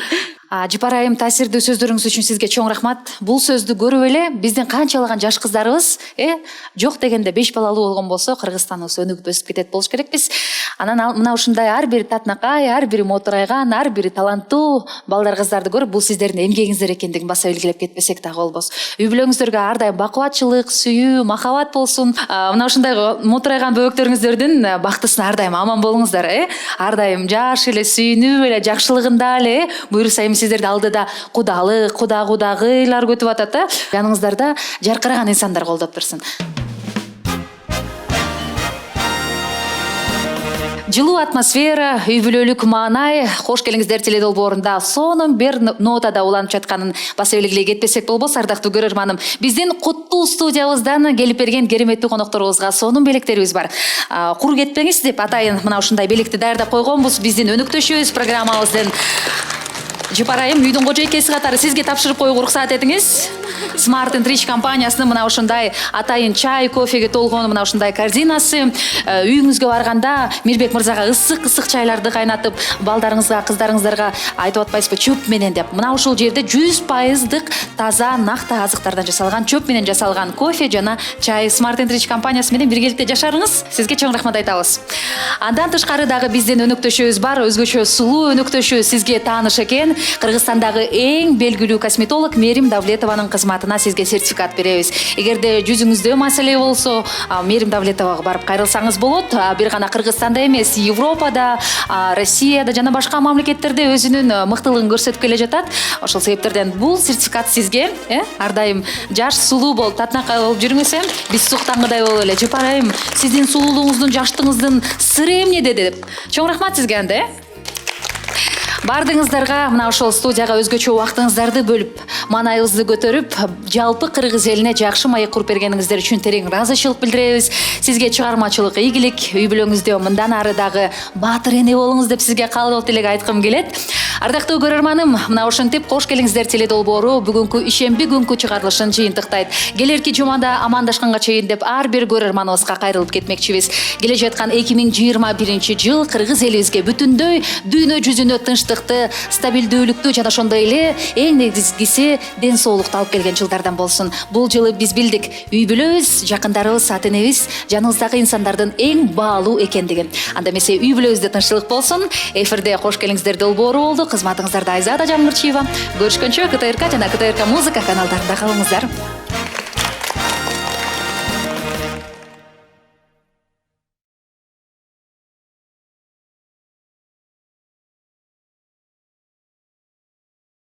Жипарайым, таасирдүү сөздөрүңүз үчүн сизге чоң рахмат. Бул сөздү көрүп эле биздин канчалаган жаш кыздарыбыз жок дегенде 5 балалуу болгон болсо, Кыргызстаныбыз өнүгүп өсүп кетет болуш керекпиз. Анан мына ушундай ар бир татынакай, ар бири мотурайган, ар бири таланттуу балдар кыздарды көрүп бул сиздердин эмгегиңиздер экендигин баса белгилеп кетпесек дагы болбос. Үй бүлөңүздөргө ар дайым бакубатчылык, сүйүү, махабат болсун. Мына ушундай мотурайган бөбөктөрүңүздөрдүн бактысына ар дайым аман болуңуздар, ар дайым жаш эле сүйүнүп эле жакшылыгында эле буюрса эми сиздерди алдыда кудалык, кудагыйлар күтүп атат, жаныңыздарда жаркыраган инсандар колдоп турсун. Жылуу атмосфера, үй бүлөлүк маанай, кош келиңиздер теле долбоорунда сонун бир нотада уланып жатканын баса белгилей кетпесек болбос. Ардактуу көрөрманым, биздин куттуу студиябыздан келип берген кереметтүү конокторубузга сонун белектерибиз бар. Кур кетпеңиз деп атайын мына ушундай белекти даярдап койгонбуз. Биздин өнөктөшүбүз программабыздын Жыпарайым үйдүн кожойкеси катары сизге тапшырып коюуга уруксаат этиңиз. Smart and Rich компаниясынын мына ушундай атайын чай, кофеге толгон мына ушундай корзинасы. Үйүңүзгө барганда Мирбек мырзага ысык чайларды кайнатып, балдарыңызга, кыздарыңыздарга айтып атпайсызбы, чөп менен деп. Мына ушул жерде 100% таза накта азыктардан жасалган, чөп менен жасалган кофе жана чай. Smart and Rich компаниясы менен биргеликте жашарыңыз. Сизге чоң рахмат айтабыз. Андан тышкары дагы биздин өнөктөшүбүз бар, өзгөчө сулуу өнөктөшү сизге тааныш экен. Кыргызстандагы эң белгилүү косметолог Мерим Давлетованын кызматына сизге сертификат беребиз. Эгерде жүзүңүздө маселе болсо, Мерим Давлетовага барып кайрылсаңыз болот. Бир гана Кыргызстанда эмес, Европада, Россияда жана башка мамлекеттерде өзүнүн мыктылыгын көрсөтүп келе жатат. Ошол себептерден бул сертификат сизге, ар дайым жаш, сулуу болуп, татынакай болуп жүрүңүз. Биз суктангыдай болуп эле. Жыпарайым, сиздин сулуулугуңуздун, жаштыгыңыздын сыры эмнеде деп. Чоң рахмат сизге анда. Бардыңыздарга мына ошол студияга өзгөчө убактыңыздарды бөлүп, маанайыбызды көтөрүп, жалпы кыргыз элине жакшы маек куруп бергениңиздер үчүн терең ыраазычылык билдиребиз. Сизге чыгармачылык ийгилик, үй бүлөңүздө мындан ары дагы баатыр эне болуңуз деп сизге каалоо тилек айткым келет. Ардактуу көрөрманым, мына ошентип кош келиңиздер теле долбоору бүгүнкү ишемби күнкү чыгарылышын жыйынтыктайт. Келерки жумада амандашканга чейин деп ар бир көрөрманыбызга кайрылып кетмекчибиз. Келе жаткан 2021-жыл кыргыз элибизге бүтүндөй дүйнө жүзүнө тынчтыкты, стабилдүүлүктү жана ошондой эле эң негизгиси ден соолукту алып келген жылдардан болсун. Бул жылы биз билдик, үй бүлөбүз, жакындарыбыз, ата энебиз жаныбыздагы инсандардын эң баалуу экендигин. Анда эмесе үй бүлөбүздө тынччылык болсун. Эфирде кош келиңиздер долбоору болду. Кызматыңыздарда Айзада Жамгырчиева. Көрүшкөнчө КТРК жана КТРК музыка каналдарында калыңыздар.